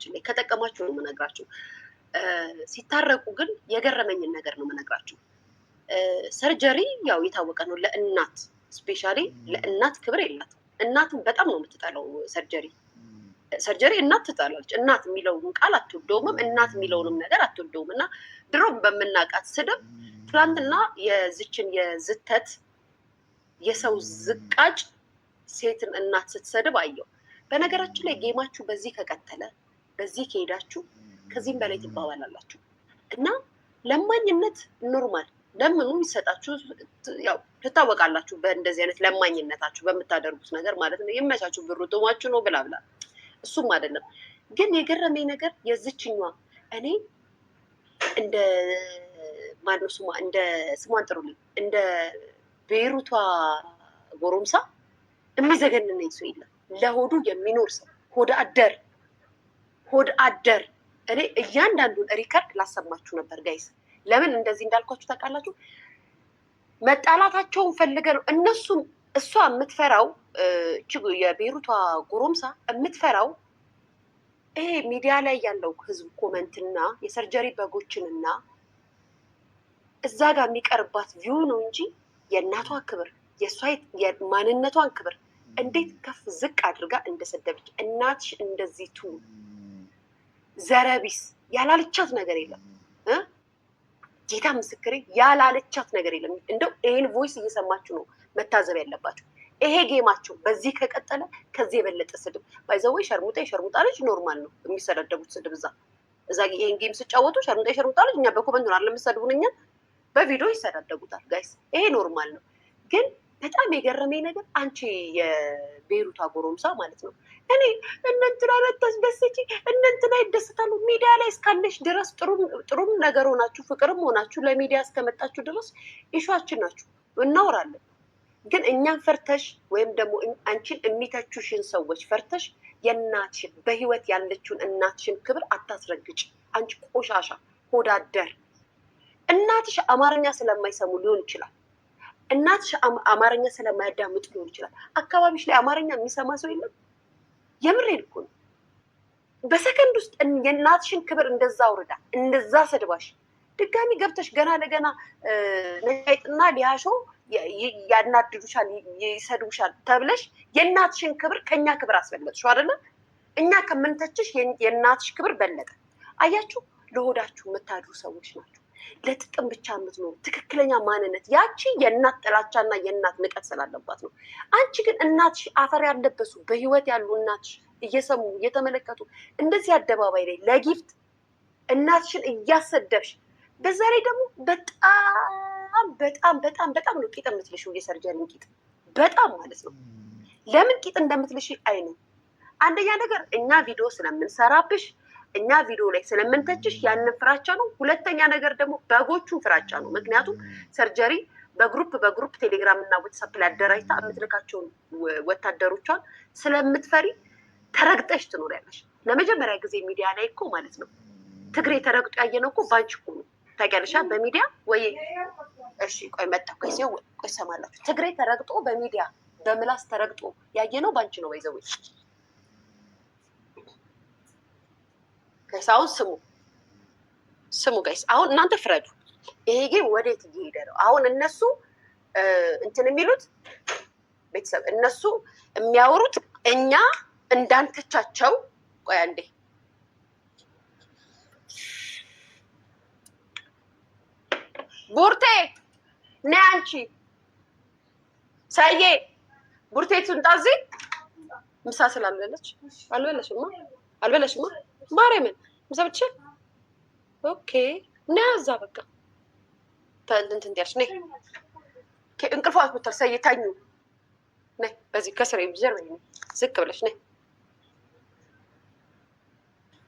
በነገራችን ላይ ከጠቀማችሁ ነው የምነግራችሁ። ሲታረቁ ግን የገረመኝን ነገር ነው የምነግራችሁ። ሰርጀሪ ያው የታወቀ ነው ለእናት ስፔሻሊ ለእናት ክብር የላትም። እናትን በጣም ነው የምትጠላው ሰርጀሪ እናት ትጠላለች። እናት የሚለውን ቃል አትወደውም፣ እናት የሚለውንም ነገር አትወደውም። እና ድሮም በምናውቃት ስድብ ትላንትና የዝችን የዝተት የሰው ዝቃጭ ሴትን እናት ስትሰድብ አየው። በነገራችን ላይ ጌማችሁ በዚህ ከቀጠለ በዚህ ከሄዳችሁ ከዚህም በላይ ትባባላላችሁ። እና ለማኝነት ኖርማል ለምኑ ይሰጣችሁ፣ ያው ትታወቃላችሁ በእንደዚህ አይነት ለማኝነታችሁ በምታደርጉት ነገር ማለት ነው። ይመቻችሁ፣ ብሩ ጥሟችሁ ነው ብላ ብላ። እሱም አይደለም ግን የገረመኝ ነገር የዝችኛዋ እኔ እንደ ማነው ስሟ እንደ ስሟን ጥሩልኝ እንደ ቤሩቷ ጎረምሳ የሚዘገንነኝ ሰው የለም። ለሆዱ የሚኖር ሰው ሆድ አደር እኔ እያንዳንዱን ሪከርድ ላሰማችሁ ነበር ጋይስ። ለምን እንደዚህ እንዳልኳችሁ ታውቃላችሁ? መጣላታቸውን ፈልገ ነው እነሱም እሷ የምትፈራው የቤሩቷ ጎረምሳ የምትፈራው ይሄ ሚዲያ ላይ ያለው ህዝብ ኮመንትና የሰርጀሪ በጎችንና እዛ ጋር የሚቀርባት ቪው ነው እንጂ የእናቷ ክብር የእሷ የማንነቷን ክብር እንዴት ከፍ ዝቅ አድርጋ እንደሰደበች እናትሽ እንደዚህ ቱ ዘረቢስ ያላለቻት ነገር የለም። ጌታ ምስክሬ ያላለቻት ነገር የለም። እንደው ይሄን ቮይስ እየሰማችሁ ነው መታዘብ ያለባችሁ። ይሄ ጌማቸው በዚህ ከቀጠለ ከዚህ የበለጠ ስድብ ባይዘወይ ሸርሙጣ ልጅ ኖርማል ነው የሚሰዳደቡት ስድብ እዛ ይሄን ጌም ሲጫወቱ ሸርሙጣ ልጅ እኛ በኮመንት ነው ለምሰድቡን እኛ በቪዲዮ ይሰዳደጉታል ጋይስ። ይሄ ኖርማል ነው። ግን በጣም የገረመኝ ነገር አንቺ የቤሩቷ ጎረምሳ ማለት ነው እኔ እንትና በታስደስቺ እንትና ይደስታሉ ሚዲያ ላይ እስካለሽ ድረስ ጥሩም ነገር ሆናችሁ ፍቅርም ሆናችሁ ለሚዲያ እስከመጣችሁ ድረስ ኢሹአችን ናችሁ እናወራለን። ግን እኛን ፈርተሽ ወይም ደግሞ አንቺን የሚተቹሽን ሰዎች ፈርተሽ የእናትሽን በህይወት ያለችውን እናትሽን ክብር አታስረግጭ። አንቺ ቆሻሻ ሆዳደር። እናትሽ አማርኛ ስለማይሰሙ ሊሆን ይችላል። እናትሽ አማርኛ ስለማያዳምጥ ሊሆን ይችላል። አካባቢሽ ላይ አማርኛ የሚሰማ ሰው የለም። የምሬን እኮ ነው። በሰከንድ ውስጥ የእናትሽን ክብር እንደዛ አውርዳ እንደዛ ሰድባሽ ድጋሚ ገብተሽ ገና ለገና ነይጥና ሊያሾ ያናድዱሻል ይሰድቡሻል ተብለሽ የእናትሽን ክብር ከኛ ክብር አስበለጥሽው አይደለ? እኛ ከምንተችሽ የእናትሽ ክብር በለጠ። አያችሁ፣ ለሆዳችሁ የምታድሩ ሰዎች ናቸው። ለጥቅም ብቻ የምትኖሩ ትክክለኛ ማንነት ያቺ የእናት ጥላቻና የእናት ንቀት ስላለባት ነው። አንቺ ግን እናትሽ አፈር ያለበሱ በህይወት ያሉ እናትሽ እየሰሙ እየተመለከቱ እንደዚህ አደባባይ ላይ ለጊፍት እናትሽን እያሰደብሽ በዛ ላይ ደግሞ በጣም ነው ቂጥ የምትልሽው። የሰርጀሪን ቂጥ በጣም ማለት ነው። ለምን ቂጥ እንደምትልሽ አይነው። አንደኛ ነገር እኛ ቪዲዮ ስለምንሰራብሽ እኛ ቪዲዮ ላይ ስለምንተችሽ ያንን ፍራቻ ነው። ሁለተኛ ነገር ደግሞ በጎቹን ፍራቻ ነው። ምክንያቱም ሰርጀሪ በግሩፕ ቴሌግራም እና ዋትስአፕ ላይ አደራጅታ የምትልካቸውን ወታደሮቿን ስለምትፈሪ ተረግጠሽ ትኖሪያለሽ። ለመጀመሪያ ጊዜ ሚዲያ ላይ እኮ ማለት ነው ትግሬ ተረግጦ ያየነው እኮ ባንቺ እኮ ነው። ታውቂያለሽ በሚዲያ ወይ? እሺ ቆይ መጣ ቆይ ሰማላችሁ። ትግሬ ተረግጦ በሚዲያ በምላስ ተረግጦ ያየነው ባንቺ ነው። ወይዘው ጋይስ አሁን ስሙ ጋይስ፣ አሁን እናንተ ፍረዱ። ይሄ ጌም ወዴት እየሄደ ነው? አሁን እነሱ እንትን የሚሉት ቤተሰብ እነሱ የሚያወሩት እኛ እንዳንተቻቸው። ቆይ አንዴ ቡርቴ ነይ አንቺ ሳዬ ቡርቴ ትንጣዚ ምሳ ስላልበለች አልበለሽማ ማርያምን ምሳ ብቻ ኦኬ ነይ እዛ በቃ እንትን ያልሽ ነይ እንቅልፏት ብትል ሳዬ ታኙ ነይ በዚህ ከስሬ ጀርባ ዝቅ ብለሽ ነይ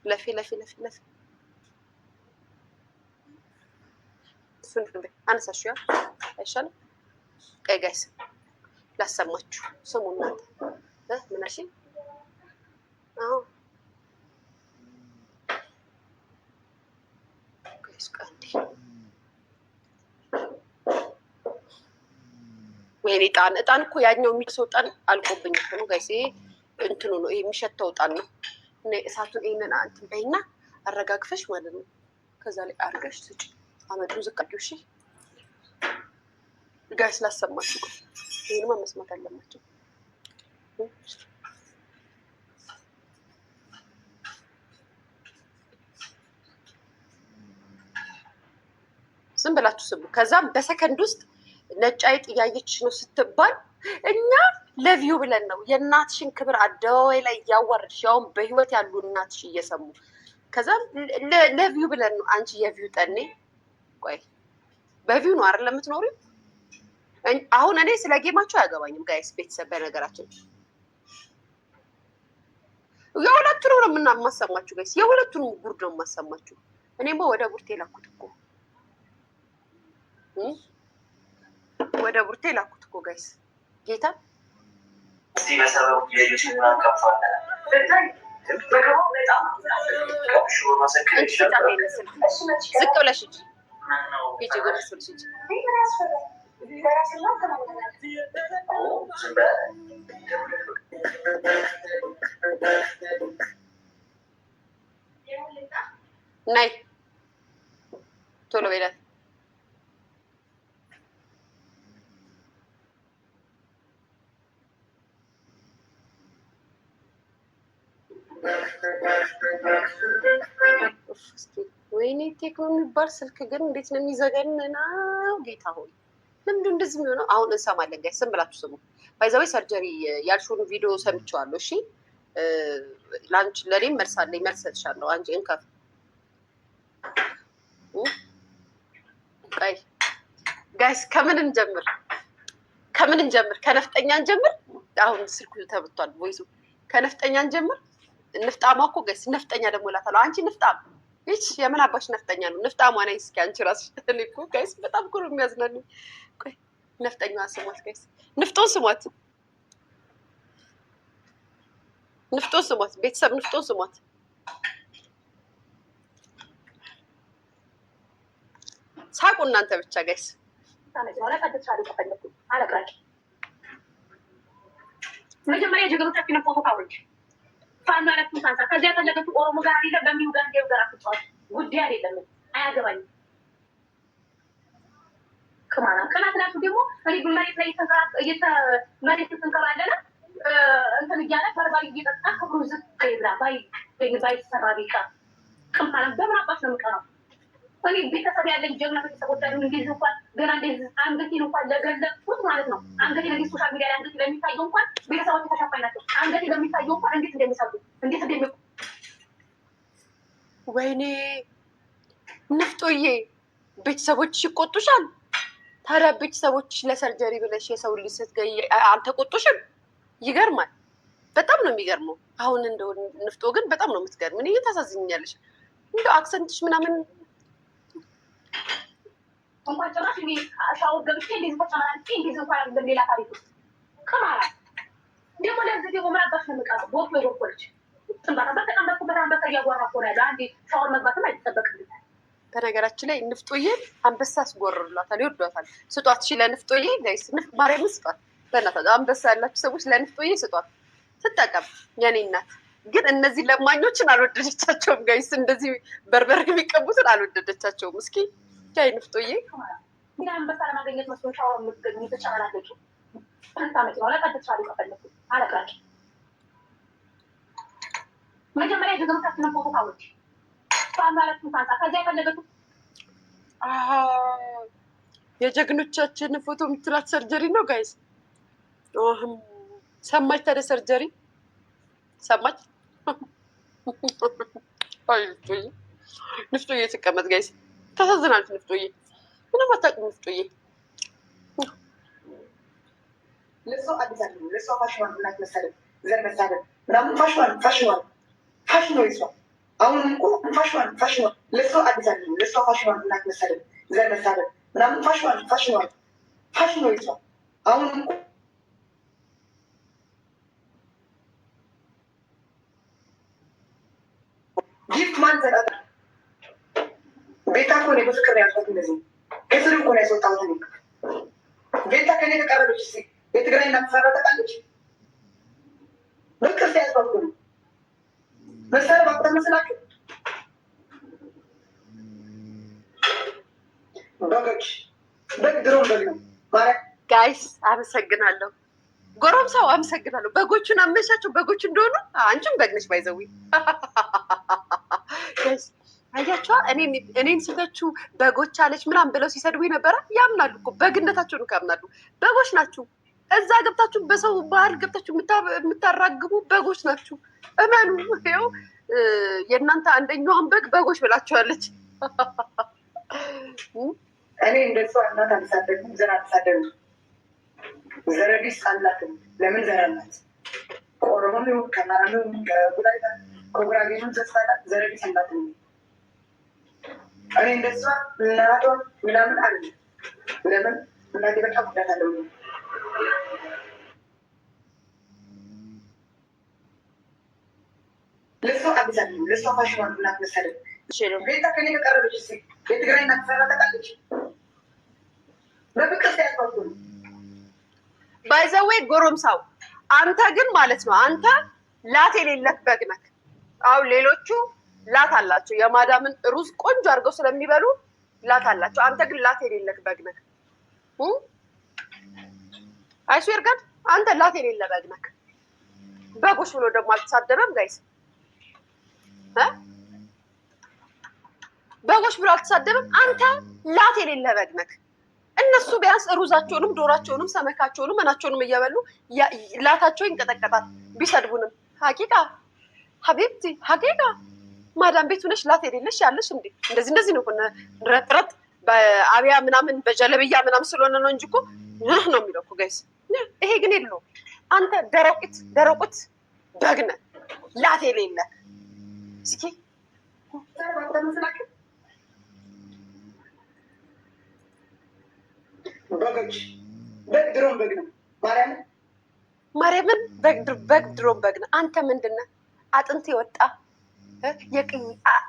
ለፊ አነሳሽው አይሻልም? ቀይ ጋይስ ላሰማችሁ ስሙ እናንተ ምናሽ አዎ ጋይስ ቀንዲ ወይኔ እጣን እኮ ያኛው የሚሰው እጣን አልቆብኝ ነው ጋይስ። ይሄ እንትኑ ነው የሚሸተው እጣን ነው። እሳቱን ይሄንን እንትን በይና አረጋግፈሽ ማለት ነው። ከዛ ላይ አርገሽ ስጪ። አመዱን ዝቅ አድርጊው። እሺ ጋይስ ላሰማችሁ። ይሄንማ መስማት አለባቸው። ዝም ብላችሁ ስሙ። ከዛም በሰከንድ ውስጥ ነጭ አይጥ እያየችሽ ነው ስትባል እኛ ለቪው ብለን ነው የእናትሽን ክብር አደባባይ ላይ እያዋረድሽ ያውም በህይወት ያሉ እናትሽ እየሰሙ ከዛም ለቪው ብለን ነው። አንቺ የቪው ጠኔ ቆይ በቪው ነው አይደል የምትኖሪው? አሁን እኔ ስለ ጌማቸው አያገባኝም ጋይስ ቤተሰብ። በነገራችን የሁለቱንም ነው የማሰማችሁ ጋይስ፣ የሁለቱንም ጉድ ነው የማሰማችሁ። እኔማ ወደ ቡርቴ ላኩት እኮ ወደ ቡርቴ ላኩት እኮ ጋይስ ጌታ ዝቅ ብለሽ ናይ ቶሎ በላት። ወይኔ ቴክኖ የሚባል ስልክ ግን እንዴት ነው የሚዘገንነው? ጌታ ሆይ ለምንድን እንደዚህ የሚሆነው? አሁን እንሰማለን ጋይስ፣ ዝም ብላችሁ ስሙ። ባይዘዌ ሰርጀሪ ያልሽውን ቪዲዮ ሰምቼዋለሁ። እሺ ላንች ለኔም መልሳለኝ፣ መልስ ሰጥሻለሁ። አንቺ እንከፍ ቀይ ጋይስ፣ ከምን እንጀምር? ከምን እንጀምር? ከነፍጠኛ እንጀምር። አሁን ስልኩ ተብቷል ቮይሱ። ከነፍጠኛ እንጀምር። ንፍጣማ እኮ ጋይስ፣ ነፍጠኛ ደግሞ እላታለሁ። አንቺ ንፍጣም ይች የምን አባሽ ነፍጠኛ ነው? ንፍጣማ ነኝ። እስኪ አንቺ ራስሽ እኔ እኮ ጋይስ በጣም እኮ ነው የሚያዝናኝ። ቆይ ነፍጠኛዋ ስሟት ጋይስ፣ ንፍጦን ስሟት፣ ንፍጦን ስሟት፣ ቤተሰብ ንፍጦን ስሟት። ሳቁ እናንተ ብቻ ጋይስ። መጀመሪያ ጀግኖቻችንን ፎቶ ካውርጅ ፋኖ ያለችውን ሳንሳ ከዚያ ያፈለገችው ኦሮሞ ጋር አይደለም በሚውጋንዴው ጋር አትጫወት። ጉዳይ አይደለም፣ አያገባኝም። ከማና ከናትናችሁ ደግሞ እኔ መሬት ላይ መሬት ትንከባለለ እንትን እያለ በርባሪ እየጠጣ ክብሩ ዝቅ ይብላ ባይሰራ ቢቃ ከማና በምን አባሽ ነው የምቀረው? እኔ ቤተሰብ ያለኝ ጀግና ቤተሰቦች አሉ። እንግዲህ እንኳን ገና እንደዚህ አንገቴን እንኳን ለገለጥኩት ማለት ነው። አንገቴ ለዚህ ሶሻል ሚዲያ ላይ አንገቴ ለሚታየው እንኳን ቤተሰቦች ተሸፋኝ ናቸው። አንገቴ ለሚታየው እንኳን እንዴት እንደሚሰሩ እንዴት እንደሚ ወይኔ ንፍጦዬ ቤተሰቦችሽ ይቆጡሻል። ታዲያ ቤተሰቦችሽ ለሰርጀሪ ብለሽ የሰው ልጅ ስትገይ አልተቆጡሽም? ይገርማል። በጣም ነው የሚገርመው። አሁን እንደው ንፍጦ ግን በጣም ነው የምትገርም። እኔ ታሳዝኛለሽ። እንደው አክሰንትሽ ምናምን እንኳን ጭራሽ እኔ ሻወር ገብቼ እንደዚህ ተጨማራጭ እንደዚህ እንኳን ሌላ ታሪክ ውስጥ ከማራ ደግሞ ለዚህ ደግሞ ምን አባሽ ነው የምቀረው? ቦርኮ የቦርኮልች ጥንባታ በተቀመጥኩበት አንበሳ እያጓራ እኮ ነው ያለ። አንዴ ሻወር መግባትም አይጠበቅም። በነገራችን ላይ ንፍጦዬ አንበሳ አስጎርላታል፣ ይወዷታል። ስጧት። እሺ ለንፍጦዬ ጋይስ፣ ማርያምን ስጧት። በእናትህ አንበሳ ያላችሁ ሰዎች ለንፍጦዬ ስጧት፣ ትጠቀም። የኔ እናት ግን እነዚህ ለማኞችን አልወደደቻቸውም ጋይስ። እንደዚህ በርበር የሚቀቡትን አልወደደቻቸውም። እስኪ ጃይ ንፍጦዬ ምን አንበሳ ለማግኘት መስሎ ሻወር ተጨማላለች። ታመጭ ነው ለቀጥታ ሊቀበልኩ አለቃች መጀመሪያ ጀግኖቻችንን ፎቶ ካወች የጀግኖቻችንን ፎቶ የምትላት ሰርጀሪ ነው ጋይስ። ሰማች ታዲያ ሰርጀሪ ሰማች። ንፍጦዬ ትቀመጥ ጋይስ። ታሳዝናለች ንፍጦዬ። ምንም አታውቅም ንፍጦዬ። ለሷ አዲስ አይደለም። ለሷ ፋሽኗን እናት መሰለኝ ዘር መሳደብ ምናምን ፋሽኗን ነው ይሷ። አሁን እኮ ፋሽኗን ለሷ አዲስ አይደለም። ለሷ ፋሽኗን እናት መሰለኝ ዘር መሳደብ ምናምን ፋሽን ነው ይሷ። አሁን እኮ ጊፍት ማን ዘራታ ቤታ እኮ ነው በፍቅር ያልኳት። እንደዚህ ከስር እኮ ነው ያስወጣሁት። ቤታ ከኔ ተቀረበች ሲ የትግራይ እናት ሰራ ተቃለች። በቅርስ ያዝባኩ ነው መሳሪያ ባቆ መስላችሁ በጎች በግ ድሮም በግ ነው ማለት ጋይስ አመሰግናለሁ። ጎረምሳው አመሰግናለሁ። በጎቹን አመሻቸው በጎቹ እንደሆኑ አንቺም በግ ነሽ ባይዘዊ አያቸዋ እኔን ሲተቹ በጎች አለች ምናምን ብለው ሲሰድቡ ነበረ። ያምናሉ እኮ በግነታቸውን ያምናሉ። በጎች ናችሁ። እዛ ገብታችሁ በሰው ባህል ገብታችሁ የምታራግቡ በጎች ናችሁ። እመኑ። ይኸው የእናንተ አንደኛዋን በግ በጎች ብላችኋለች። እኔ እንደሷ እናት አልሳደግም፣ ዘር አልሳደግም። ዘረቢስ አላትም። ለምን ዘር አላት? ከኦሮሞም ይሁን ከአማራም ይሁን ከጉራጌ ከጉራጌም ዘሳላት ዘረቢስ አላትም። እኔ እንደሷ እናቷን ምናምን አለ። ለምን እናቴ በጣም ጉዳት አለው። ለሰው አዲስ አለ ለሰው ፋሽን እናት መሰለኝ ቤታ ከኔ ተቀረበች ሲ የትግራይ እናት ሰራ ተቃለች በፍቅር ሲያስባሉ ባይዘዌ ጎረምሳው አንተ ግን ማለት ነው አንተ ላት የሌለህ በግ ነህ። አሁን ሌሎቹ ላት አላቸው። የማዳምን ሩዝ ቆንጆ አድርገው ስለሚበሉ ላት አላቸው። አንተ ግን ላት የሌለህ በግ ነህ። አይስዌር ጋር አንተ ላት የሌለ በግ ነህ። በጎች ብሎ ደግሞ አልተሳደበም ጋይስ። በጎች ብሎ አልተሳደበም። አንተ ላት የሌለ በግ ነህ። እነሱ ቢያንስ ሩዛቸውንም ዶራቸውንም ሰመካቸውንም ምናቸውንም እየበሉ ላታቸው ይንቀጠቀጣል። ቢሰድቡንም ሀቂቃ ሀቢብቲ ሀቂቃ ማዳም ቤት ሆነሽ ላት የሌለሽ ያለሽ እንዴ? እንደዚህ ነው ረጥረጥ በአብያ ምናምን በጀለብያ ምናምን ስለሆነ ነው እንጂ እኮ ነው የሚለው እኮ ጋይስ። ይሄ ግን የለውም። አንተ ደረቁት በግ ነህ ላት የሌለ እስኪ በጎች በግ ድሮም በግ ነው። ማርያምን በግ ድሮም በግ ነው። አንተ ምንድን ነህ? አጥንት የወጣ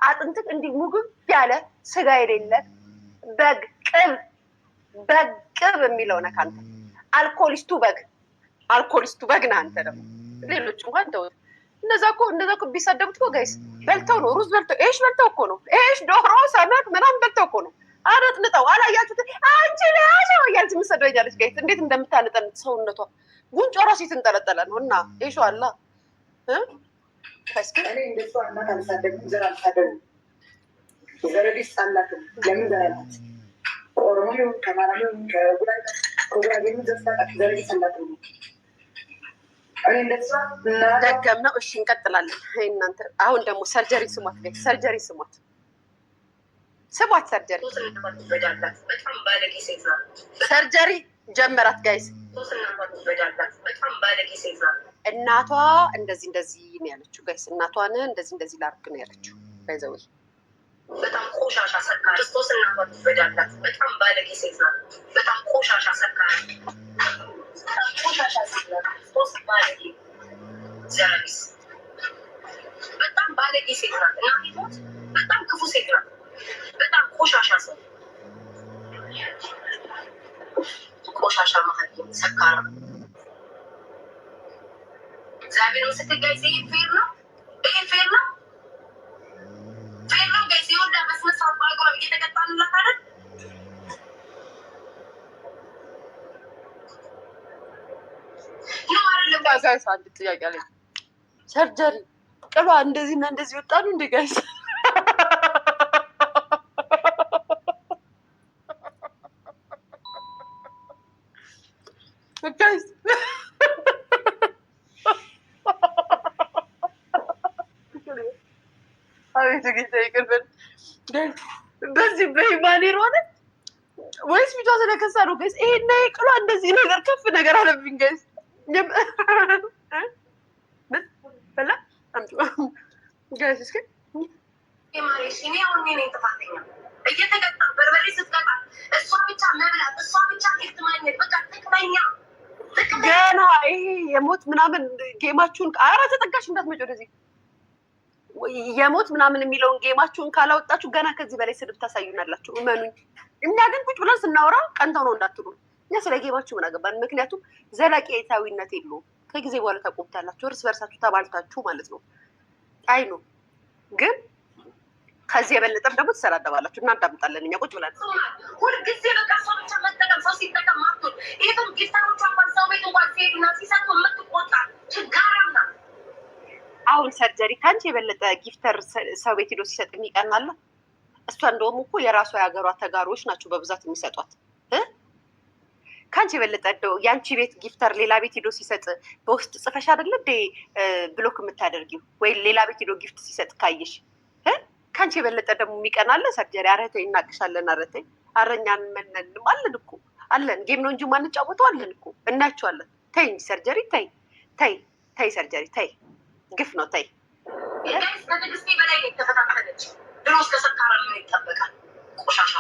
አጥንት እንዲህ ሙግብ ያለ ስጋ የሌለ በግ ቅብ የሚለው ነህ አንተ። አልኮሊስቱ በግ ነህ አንተ። ደግሞ ሌሎች እንኳን ተው። እነዛ እኮ ቢሰደቡት እኮ ጋይስ በልተው ነው። ሩዝ በልተው ኤሽ በልተው እኮ ነው። ኤሽ ዶሮ ሰመክ ምናምን በልተው እኮ ነው። አነጥንጠው አላያችሁት? አንቺ ነሽ እያለች የምትሰደኛለች ጋይስ። እንዴት እንደምታነጠንጥ ሰውነቷ ጉንጯ ራሱ የተንጠለጠለ ነው። እና ኤሹ አላ እኔ እንደሷ እናት አልሳደግም፣ ዘር አልሳደግም። ዘረቢስ አላትም። ለምን ዘር አላት? ከኦሮሞ ይሁን ከአማራ ይሁን ከጉራጌ ዘሳላት ዘረቢስ አላትም። እኔ እንደሷ ደገም ነው። እሺ እንቀጥላለን። እናንተ አሁን ደግሞ ሰርጀሪ ስሟት ጋይስ። ሰርጀሪ ስሟት ሰርጀሪ ሰርጀሪ ጀመራት ጋይስ። እናቷ እንደዚህ ነው ያለችው ጋይስ። እናቷን እንደዚህ ላርግ ነው ያለችው። ባይዘው በጣም ቆሻሻ ሰካር ክርስቶስ እናቷ ትበዳላት። በጣም ባለጌ ሴት ናት። በጣም ቆሻሻ ሰካር ቆሻሻ ሴት ናት። ክርስቶስ ባለጌ ዘረቢስ በጣም ባለጌ ሴት ናት። እናቴ በጣም ክፉ ሴት ናት። በጣም ቆሻሻ ሰው ቆሻሻ መሀል ሰካራ እግዚአብሔር ምስክር ጋይስ። ይሄ ፌር ነው ጋይስ። የወዳ በስመሳት በአግባብ እየተቀጣንላት አይደል? ጋይስ አንድ ጥያቄ አለኝ። ሰርጀሪ ቅሏ እንደዚህና እንደዚህ ወጣ ነው እንዴ ጋይስ? ጋይስ አቤት ጌታ ይቅርበል። በዚህ በሂማኔር ሆነ ወይስ ፊቷ ስለከሳ ነው ጋይስ? ይሄና ቅሏ እንደዚህ ነገር ከፍ ነገር አለብኝ ጋይስ። በላ ጋይስ እስኪ የማሪሽ እኔ አሁን ነኝ ጥፋተኛ እየተቀጣ በርበሬ ስትቀጣ እሷ ብቻ መብላት እሷ ብቻ ቴክት ማግኘት በቃ ጥቅመኛ ገና ይሄ የሞት ምናምን ጌማችሁን ኧረ ተጠጋሽ እንዳትመጪ ወደዚህ። የሞት ምናምን የሚለውን ጌማችሁን ካላወጣችሁ ገና ከዚህ በላይ ስድብ ታሳዩናላችሁ። እመኑኝ። እኛ ግን ቁጭ ብለን ስናወራ ቀንተው ነው እንዳትሉ። እኛ ስለ ጌማችሁ ምን አገባን? ምክንያቱም ዘላቂታዊነት የለውም። ከጊዜ በኋላ ታቆምታላችሁ፣ እርስ በርሳችሁ ተባልታችሁ ማለት ነው። አይ ነው ግን ከዚህ የበለጠም ደግሞ ትሰዳደባላችሁ። እናዳምጣለን እኛ ቁጭ ብለን ሁልጊዜ በቃ ሰው ብቻ መጠቀም ሰው ሲጠቀም ማቱን ይህም ጊፍተሮቿ እንኳን ሰው ቤት እንኳን ሲሄዱና ሲሰጡ የምትቆጣ ችጋራና አሁን ሰርጀሪ ከአንቺ የበለጠ ጊፍተር ሰው ቤት ሄዶ ሲሰጥ የሚቀናለ። እሷ እንደውም እኮ የራሷ የሀገሯ ተጋሮች ናቸው በብዛት የሚሰጧት። ከአንቺ የበለጠ እንደው የአንቺ ቤት ጊፍተር ሌላ ቤት ሄዶ ሲሰጥ በውስጥ ጽፈሽ አይደለ እንዴ ብሎክ የምታደርጊው? ወይ ሌላ ቤት ሄዶ ጊፍት ሲሰጥ ካየሽ ከአንቺ የበለጠ ደግሞ የሚቀናለ ሰርጀሪ። አረተ ይናቅሻለን። አረተ አረኛን መነንም አለን እኮ አለን። ጌም ነው እንጂ ማንጫወተው አለን እኮ እናያቸዋለን። ተይ እንጂ ሰርጀሪ ተይ ተይ ተይ ሰርጀሪ ተይ፣ ግፍ ነው ተይ። ከትዕግስቴ በላይ ነው የተፈታተነች። ድሮ እስከ ሰካራ ምን ይጠበቃል? ቆሻሻ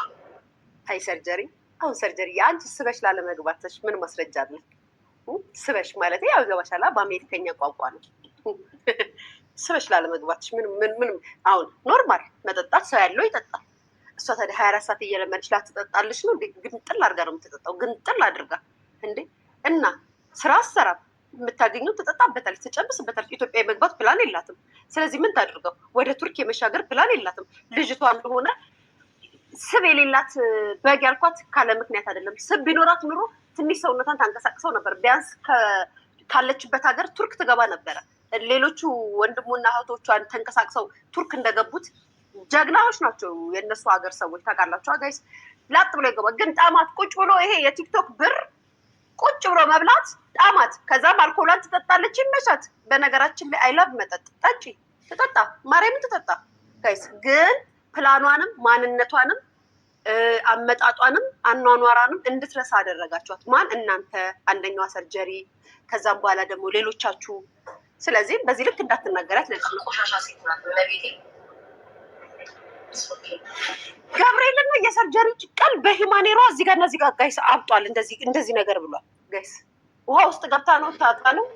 ተይ ሰርጀሪ። አሁን ሰርጀሪ አንቺ ስበሽ ላለመግባትሽ ምን ማስረጃ አለ? ስበሽ ማለት ያው ይገባሻል፣ በአሜሪካኛ ቋንቋ ነው። ስበሽ ላለመግባትሽ ምን አሁን ኖርማል መጠጣት ሰው ያለው ይጠጣል። እሷ ታዲያ 24 ሰዓት እየለመደች ላትጠጣልሽ ነው እንዴ? ግንጥል አድርጋ ነው የምትጠጣው። ግንጥል አድርጋ እንዴ! እና ስራ አሰራም የምታገኘው ትጠጣበታለች፣ ትጨብስበታለች። ኢትዮጵያ የመግባት ፕላን የላትም። ስለዚህ ምን ታድርገው? ወደ ቱርክ የመሻገር ፕላን የላትም። ልጅቷ እንደሆነ ስብ የሌላት በግ ያልኳት ካለ ምክንያት አይደለም። ስብ ቢኖራት ኑሮ ትንሽ ሰውነቷን ታንቀሳቅሰው ነበር። ቢያንስ ካለችበት ሀገር ቱርክ ትገባ ነበረ። ሌሎቹ ወንድሙና እህቶቿን ተንቀሳቅሰው ቱርክ እንደገቡት ጀግናዎች ናቸው የእነሱ ሀገር ሰዎች። ታውቃላችሁ ጋይስ፣ ላጥ ብሎ ይገባ። ግን ጣማት ቁጭ ብሎ ይሄ የቲክቶክ ብር ቁጭ ብሎ መብላት ጣማት። ከዛም አልኮሏን ትጠጣለች፣ ይመሻት። በነገራችን ላይ አይላቭ መጠጥ ጠጪ፣ ትጠጣ፣ ማርያምን ትጠጣ ጋይስ። ግን ፕላኗንም ማንነቷንም አመጣጧንም አኗኗራንም እንድትረሳ አደረጋችኋት። ማን? እናንተ፣ አንደኛዋ ሰርጀሪ፣ ከዛም በኋላ ደግሞ ሌሎቻችሁ። ስለዚህ በዚህ ልክ እንዳትናገራት ነጭ ነው። ቆሻሻ ሴት ናት ለቤቴ ገብርኤልና የሰርጀሪ ጭቀል በሂማኔሯ እዚህ ጋር እና እዚህ ጋር ጋይስ አብጧል። እንደዚህ ነገር ብሏል ጋይስ። ውሃ ውስጥ ገብታ ነው ታጣ ነው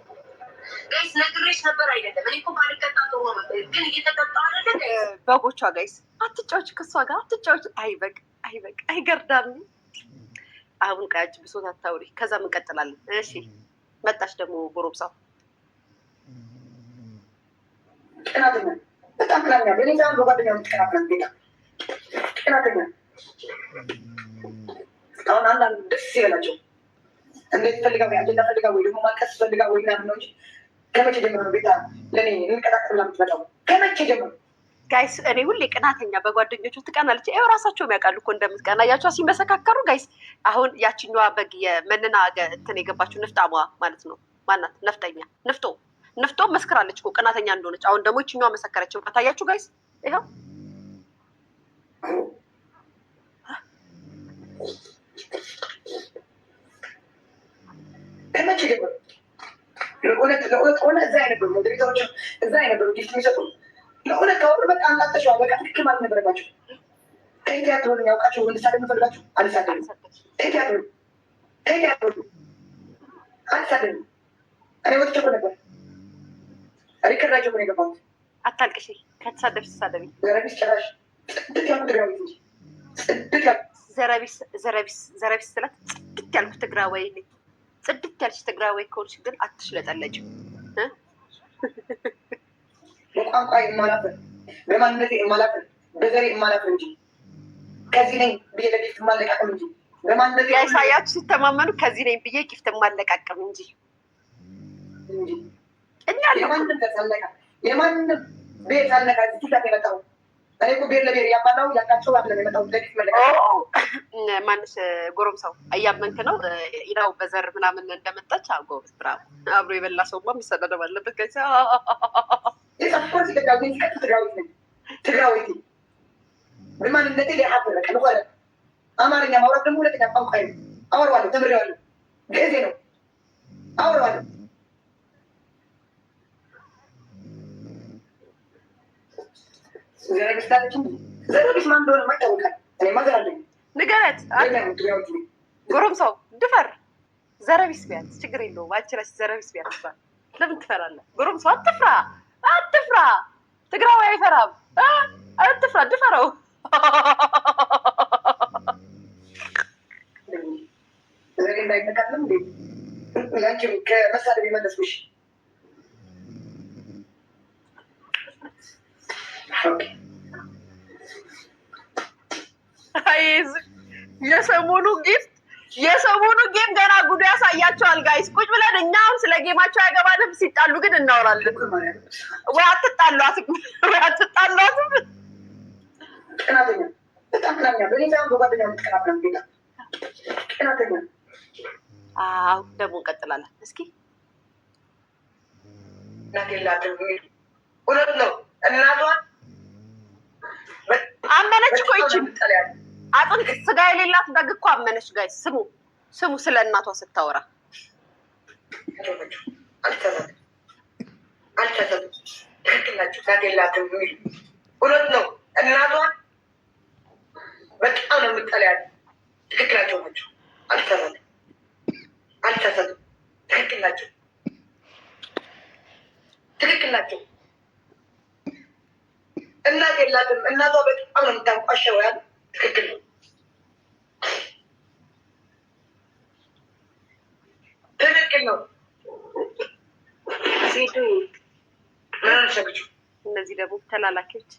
ጋይስ። ነግሬሽ ነበር አይደለም? እኔ እኮ ባልቀጣ ጥሩ ነበር፣ ግን እየተቀጣ አይደለ? በጎቿ ጋይስ አትጫዎች፣ ከሷ ጋር አትጫዎች። አይበቅ አይገርዳም። አሁን ቃጭ ብሶት አታውሪ። ከዛ እንቀጥላለን። እሺ መጣች ደግሞ ጎረምሳው ቅናተኛ፣ በጣም ቅናተኛ። በኔ ሳይሆን በጓደኛው ቅናተኛ፣ ቅናተኛ። አሁን አንዳንድ ደስ ይበላቸው እንዴት ፈልጋ ወይ አጀንዳ ፈልጋ ወይ ደግሞ ማልቀስ ፈልጋ ወይ ምናምን ነው እንጂ ከመቼ ጀምሮ ነው ቤታ ለእኔ እንቀጣቀር ብላ የምትመጣው? ከመቼ ጀምሮ ጋይስ? እኔ ሁሌ ቅናተኛ በጓደኞቹ ትቀናለች። ይኸው ራሳቸው የሚያውቃሉ እኮ እንደምትቀና። ያቸው ሲመሰካከሩ ጋይስ። አሁን ያችኛዋ በግ የመንና እንትን የገባችው ንፍጣሟ ማለት ነው። ማናት? ነፍጠኛ ንፍጦ መስክራለች እኮ ቅናተኛ እንደሆነች። አሁን ደግሞ ይችኛዋ መሰከረች። ታያችሁ ጋይስ? ይኸው ከመቼ ጀምሮ ለእውነት ከሆነ እዛ አይነበሩ ሞዴሬተሮች እዛ አይነበሩ ጊፍት የሚሰጡ ለእውነት ከሆኑ በቃ አንላጠሸዋ በቃ ትክክል ማለት ነበረባቸው። ከቲያትሮን ያውቃቸው እንድሳደ የምፈልጋቸው አልሳደንም። ከቲያትሮ አልሳደንም። እኔ ወጥቼ እኮ ነበር ሪከርዳቸው ሆነ የገባሁት። አታልቅሽ። ከተሳደብሽ ተሳደቢ። ዘረቢስ ጭራሽ ጽድት ያልኩ ትግራዊ እንጂ ዘረቢስ ስላት ጽድት ያልኩ ትግራዊ ነኝ። ጽድት ያልሽ ትግራዊ ከሆንሽ ግን አትሽለጠለጭም። በቋንቋ የማላፍር፣ በማንነቴ የማላፍር፣ በዘሬ የማላፍር እንጂ ከዚህ ነኝ ብዬ ለጊፍት የማለቃቅም እንጂ በማንነቴ ያሳያችሁ ሲተማመኑ ከዚህ ነኝ ብዬ ጊፍት የማለቃቅም እንጂ እኛ የማንም ተሳለቃ የማንም ቤት አልነካ ቲክታክ የመጣው እኔ እኮ ቤት ለቤት ያባላው ያቃቸው አለ የመጣው ለጊፍት መለቃ ማንስ ጎረምሳው እያመንክ ነው ኢዳው በዘር ምናምን እንደመጣች ጎበዝ፣ ብራቮ። አብሮ የበላ ሰውማ መሰዳደብ አለበት። ከዛ የሰፖርት ትግራዊት በማንነቴ ሊያሀብር በቃ ልቆለ አማርኛ ማውራት ደግሞ ሁለተኛ ቋንቋ ነው። አወራዋለሁ፣ ተምሬዋለሁ፣ ግዕዜ ነው አወራዋለሁ። ዘረግስታችን ዘረግስ ማን እንደሆነ ማይታወቃል። እኔ ማዘር አለኝ ንገረት። ጎረምሳው ድፈር፣ ዘረቢስ ቢያት ችግር የለውም። አንቺ እራስሽ ዘረቢስ ቢያት ይባል። ለምን ትፈራለህ? ጎረምሳው አትፍራ። ትግራዊ አይፈራም። አትፍራ፣ ድፈረው። ዘሬ እንዳይነካለም እንዴ ያንቺ ከመሳደብ የመለስኩሽ የሰሞኑ ጌም ገና ጉዱ ያሳያቸዋል ጋይስ። ቁጭ ብለን እኛም ስለ ጌማቸው ያገባንም፣ ሲጣሉ ግን እናወራለን። ወይ አትጣሏትም። አዎ ደግሞ እንቀጥላለን። እስኪ እውነት ነው። እናቷን አመነች እኮ ይችል አጥንት ስጋ የሌላት በግ እኮ አመነች። ጋይስ ስሙ ስለ እናቷ ስታወራ ትክክላችሁ ታገላትም የሚል እውነት ነው። እናቷን በጣም ነው የምጠላያት። ትክክላቸው ናቸው። አልተሳሳትም። ትክክል ናቸው። እናት የላትም። እናቷ በጣም ነው የምታንቋሸው። ያለ ትክክል ነው። ዜዱ እነዚህ ደግሞ ተላላኪዎች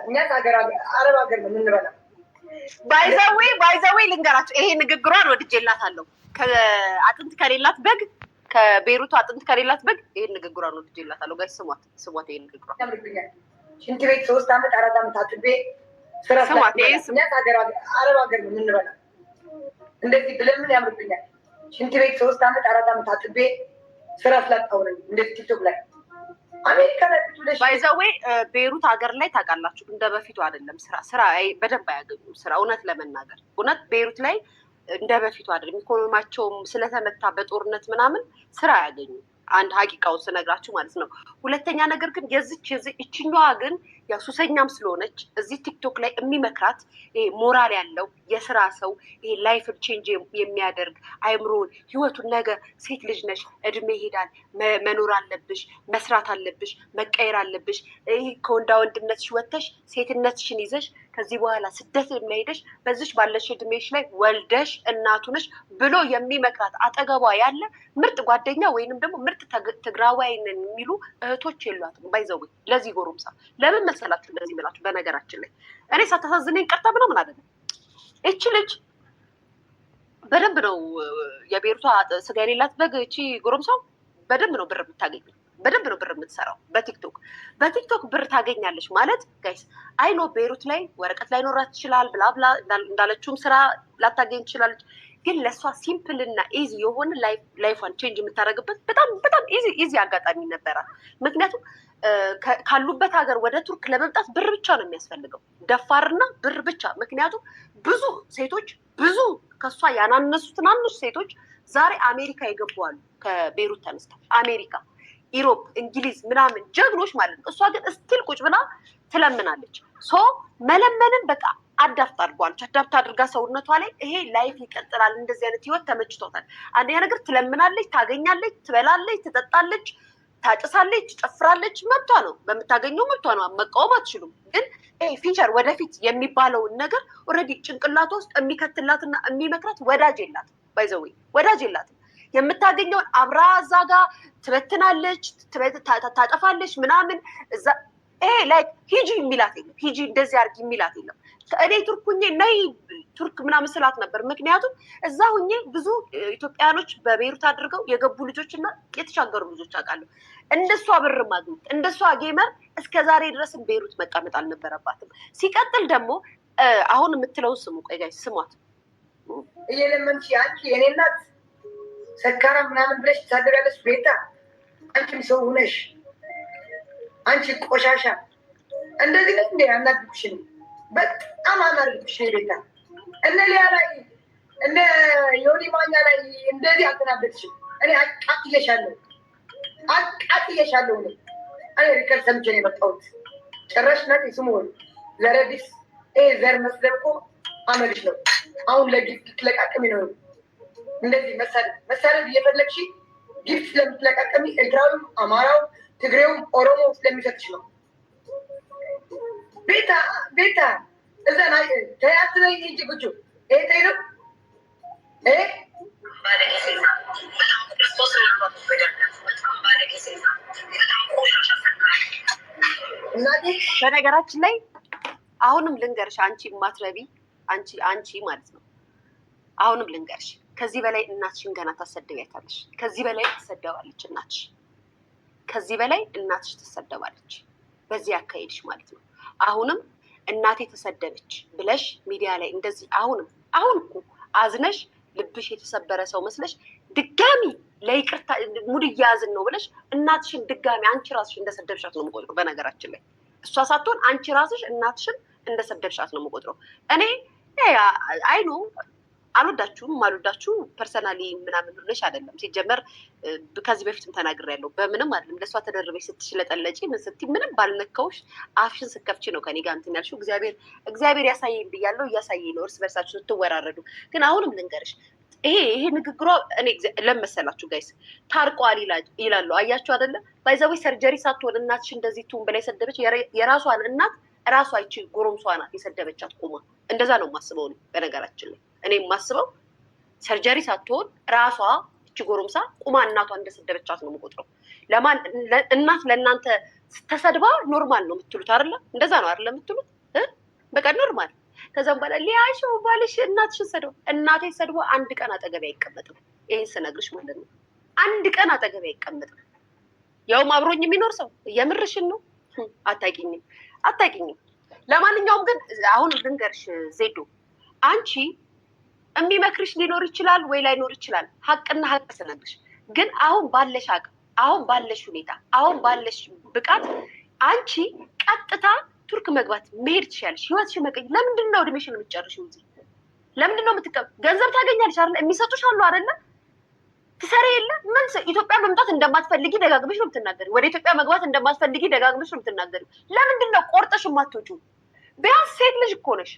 እኛ አረብ ሀገር ነው የምንበላ። ባይዘዌ ልንገራቸው፣ ይሄ ንግግሯን ወድጄላታለሁ። ከአጥንት ከሌላት በግ ከቤሩቱ አጥንት ከሌላት በግ ይሄን ንግግሯን ወድጄላታለሁ። ጋር ስሟት ይሄን ንግግሯን። ሽንት ቤት 3 ዓመት 4 ዓመት አጥቤ ስራ ስሟት። እኛ አረብ ሀገር ነው የምንበላ። እንደዚህ ብለን ምን ያምርብኛል? ሽንት ቤት 3 ዓመት 4 ዓመት አጥቤ ስራ ስላጣሁ ነው እንደዚህ ቲክቶክ ላይ አሜሪካ ላይ ባይዘዌ ቤሩት ሀገር ላይ ታውቃላችሁ፣ እንደ በፊቱ አይደለም። ስራ በደንብ አያገኙም። ስራ እውነት ለመናገር ቤሩት ላይ እንደ በፊቱ አይደለም። ኢኮኖሚያቸውም ስለተመታ በጦርነት ምናምን ስራ አያገኙም። አንድ ሀቂቃውን ስነግራችሁ ማለት ነው። ሁለተኛ ነገር ግን ይችኛዋ ግን ያው ሱሰኛም ስለሆነች እዚህ ቲክቶክ ላይ የሚመክራት ሞራል ያለው የስራ ሰው ላይፍን ቼንጅ የሚያደርግ አይምሮን ህይወቱን ነገ ሴት ልጅ ነሽ፣ እድሜ ይሄዳል፣ መኖር አለብሽ፣ መስራት አለብሽ፣ መቀየር አለብሽ። ከወንዳ ወንድነትሽ ወጥተሽ ሴትነትሽን ይዘሽ ከዚህ በኋላ ስደት የሚሄደሽ በዚች ባለሽ እድሜሽ ላይ ወልደሽ እናቱ ነሽ ብሎ የሚመክራት አጠገቧ ያለ ምርጥ ጓደኛ ወይንም ደግሞ ምርጥ ትግራዋይንን የሚሉ እህቶች የሏትም። ባይዘው ለዚህ ጎረምሳ ለምን መሰላችሁ እንደዚህ ብላችሁ? በነገራችን ላይ እኔ ሳታሳዝነኝ ቀርታ ምናምን አይደለም። እቺ ልጅ በደንብ ነው የቤሩቷ ስጋ የሌላት በግ። እቺ ጎረምሳው በደንብ ነው ብር የምታገኘው፣ በደንብ ነው ብር የምትሰራው በቲክቶክ ብር ታገኛለች ማለት ጋይስ። አይኖ ቤሩት ላይ ወረቀት ላይ ኖራት ትችላል፣ ብላብላ እንዳለችውም ስራ ላታገኝ ትችላለች። ግን ለእሷ ሲምፕል እና ኢዚ የሆነ ላይፏን ቼንጅ የምታደርግበት በጣም ኢዚ አጋጣሚ ነበራል። ምክንያቱም ካሉበት ሀገር ወደ ቱርክ ለመምጣት ብር ብቻ ነው የሚያስፈልገው፣ ደፋርና ብር ብቻ። ምክንያቱም ብዙ ሴቶች ከእሷ ያናነሱ ትናንሽ ሴቶች ዛሬ አሜሪካ የገቡ አሉ። ከቤሩት ተነስተው አሜሪካ፣ ኢሮፕ፣ እንግሊዝ ምናምን ጀግኖች ማለት ነው። እሷ ግን እስቲል ቁጭ ብላ ትለምናለች። መለመንን በቃ አዳፕት አድርጓለች። አዳፕት አድርጋ ሰውነቷ ላይ ይሄ ላይፍ ይቀጥላል፣ እንደዚህ አይነት ህይወት ተመችቶታል። አንደኛ ነገር ትለምናለች፣ ታገኛለች፣ ትበላለች፣ ትጠጣለች፣ ታጭሳለች፣ ትጨፍራለች። መብቷ ነው፣ በምታገኘው መብቷ ነው። መቃወም አትችሉም። ግን ፊቸር ወደፊት የሚባለውን ነገር ኦልሬዲ ጭንቅላቷ ውስጥ የሚከትላትና የሚመክራት ወዳጅ የላትም። ባይዘዌ ወዳጅ የላትም። የምታገኘውን አብራ እዛ ጋር ትበትናለች፣ ታጠፋለች ምናምን። እዛ ላይክ ሂጂ የሚላት የለም፣ ሂጂ እንደዚህ አድርጊ የሚላት የለም። እኔ ቱርክ ሁኜ ነይ ቱርክ ምናምን ስላት ነበር። ምክንያቱም እዛ ሁኜ ብዙ ኢትዮጵያኖች በቤሩት አድርገው የገቡ ልጆች እና የተሻገሩ ልጆች አውቃለሁ። እንደሷ ብር ማግኘት እንደሷ ጌመር እስከ ዛሬ ድረስም ቤሩት መቀመጥ አልነበረባትም። ሲቀጥል ደግሞ አሁን የምትለውን ስሙ። ቆይ ጋይስ ስሟት። እየለመንሽ አንቺ የኔ እናት ሰካራ ምናምን ብለሽ ትሳደቢያለሽ። ቤታ አንቺም ሰው ሁነሽ አንቺ ቆሻሻ እንደዚህ ነው እንዴ? አናድብሽ ነው በጣም አናድብሽ ቤታ። እነ ሊያ ላይ እነ ዮኒ ማኛ ላይ እንደዚህ አልተናደድሽም። እኔ አቃጥየሻለሁ። እኔ ሪከርድ ሰምቼ ነው የመጣሁት። ጭራሽ ናት ስሙ ዘረቢስ ዘር መስደብ እኮ አመልሽ ነው። አሁን ለጊፍት ትለቃቀሚ ነው እንደዚህ መሳደብ እየፈለግሽ ጊፍት ስለምትለቃቀሚ ኤርትራዊም፣ አማራው፣ ትግሬውም ኦሮሞ ስለሚሰጥሽ ነው። ቤታ እዛ ተያት ላይ እንጂ ጉቹ ተይ ነው በነገራችን ላይ አሁንም ልንገርሽ አንቺ ማትረቢ አንቺ ማለት ነው። አሁንም ልንገርሽ ከዚህ በላይ እናትሽን ገና ታሰደቢያታለሽ። ከዚህ በላይ ትሰደባለች እናትሽ። ከዚህ በላይ እናትሽ ትሰደባለች በዚህ አካሄድሽ ማለት ነው። አሁንም እናቴ ተሰደበች ብለሽ ሚዲያ ላይ እንደዚህ አሁን እኮ አዝነሽ ልብሽ የተሰበረ ሰው መስለሽ ድጋሚ ለይቅርታ ሙድ እያያዝን ነው ብለሽ እናትሽን ድጋሚ አንቺ ራስሽ እንደሰደብሻት ነው የምቆጥረው። በነገራችን ላይ እሷ ሳትሆን አንቺ ራስሽ እናትሽን እንደሰደብሻት ነው የምቆጥረው። እኔ አይኑ አልወዳችሁ ፐርሰናሊ ምናምን ብለሽ አይደለም። ሲጀመር ከዚህ በፊትም ተናግሬያለሁ። በምንም አይደለም ለእሷ ተደርበሽ ስትሽለጠለጪ ምን ስትይ ምንም ባልነካውሽ አፍሽን ስከፍቺ ነው ከኔ ጋር እንትን ያልሽው። እግዚአብሔር ያሳየኝ ብያለሁ። እያሳየኝ ነው እርስ በርሳችሁ ስትወራረዱ። ግን አሁንም ልንገርሽ ይሄ ንግግሯ እኔ ለመሰላችሁ ጋይስ ታርቋል ይላሉ። አያችሁ አይደለ? ባይዘዌ ሰርጀሪ ሳትሆን እናትሽ እንደዚህ ቱን ብላ የሰደበች የራሷን እናት ራሷ ይቺ ጎረምሷ ናት የሰደበቻት ቁማ። እንደዛ ነው የማስበው እኔ በነገራችን ላይ እኔ የማስበው ሰርጀሪ ሳትሆን ራሷ ይቺ ጎረምሳ ቁማ እናቷ እንደሰደበቻት ነው የምቆጥረው። ለማን እናት ለእናንተ ተሰድባ ኖርማል ነው የምትሉት አይደለ? እንደዛ ነው አይደለ የምትሉት? በቃ ኖርማል። ከዛም በኋላ ሊያሾ ባልሽ እናትሽን ሰድባ እናቴ ሰድባ አንድ ቀን አጠገቤ አይቀመጥም። ይሄን ስነግርሽ ማለት ነው አንድ ቀን አጠገቤ አይቀመጥም። ያውም አብሮኝ የሚኖር ሰው የምርሽን ነው። አታውቂኝም። ለማንኛውም ግን አሁን ልንገርሽ ዜዶ አንቺ የሚመክርሽ ሊኖር ይችላል ወይ ላይኖር ይችላል። ሀቅና ሀቅ ስነግርሽ ግን አሁን ባለሽ አቅም፣ አሁን ባለሽ ሁኔታ፣ አሁን ባለሽ ብቃት አንቺ ቀጥታ ቱርክ መግባት መሄድ ትችያለሽ። ህይወትሽን መቀየር። ለምንድን ነው እድሜሽን የምትጨርሺው እዚህ? ለምንድን ነው ገንዘብ ታገኛለሽ አይደለ? የሚሰጡሽ አሉ አይደለ? ትሰሪ የለ ምን ኢትዮጵያ መምጣት እንደማትፈልጊ ደጋግመሽ ነው የምትናገሪው። ወደ ኢትዮጵያ መግባት እንደማትፈልጊ ደጋግመሽ ነው የምትናገሪው። ለምንድን ነው ቆርጠሽ የማትወጪው? ቢያንስ ሴት ልጅ እኮ ነሽ።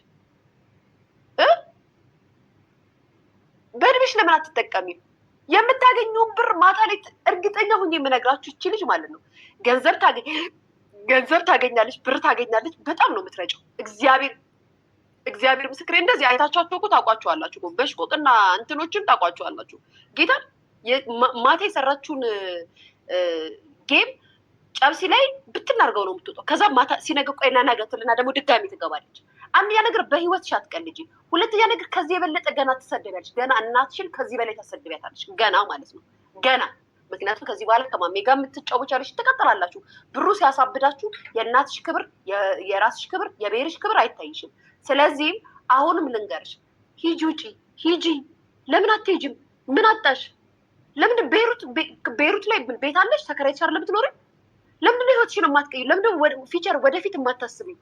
በእድሜሽ ለምን አትጠቀሚም? የምታገኘውን ብር ማታ ላይ እርግጠኛ ሁኜ የምነግራችሁ ይቺ ልጅ ማለት ነው ገንዘብ ታገኛለች፣ ብር ታገኛለች። በጣም ነው የምትረጨው። እግዚአብሔር ምስክሬ። እንደዚህ አይታችኋቸው እኮ ታውቋቸዋላችሁ እኮ በሽቆቅና እንትኖችን ታውቋቸዋላችሁ። ጌታ ማታ የሰራችሁን ጌም ጨብሲ ላይ ብትናርገው ነው የምትወጣው። ከዛ ማታ ሲነገ ቆይና ነገትልና ደግሞ ድጋሚ ትገባለች። አንደኛ ነገር በህይወትሽ አትቀልጂ። ሁለተኛ ነገር ከዚህ የበለጠ ገና ትሰደቢያለሽ። ገና እናትሽን ከዚህ በላይ ታሰድቢያታለሽ። ገና ማለት ነው ገና። ምክንያቱም ከዚህ በኋላ ከማሜ ጋር የምትጫወቻለሽ ትቀጥላላችሁ። ብሩ ሲያሳብዳችሁ የእናትሽ ክብር፣ የራስሽ ክብር፣ የብሔርሽ ክብር አይታይሽም። ስለዚህም አሁንም ልንገርሽ ሂጂ፣ ውጪ፣ ሂጂ። ለምን አትሄጂም? ምን አጣሽ? ለምንድን ቤይሩት ላይ ቤት አለሽ ተከራይተሽ አይደል የምትኖሪ? ለምንድን ነው ህይወትሽን የማትቀይሪው? ለምንድን ነው ፊቸር ወደፊት የማታስቢው?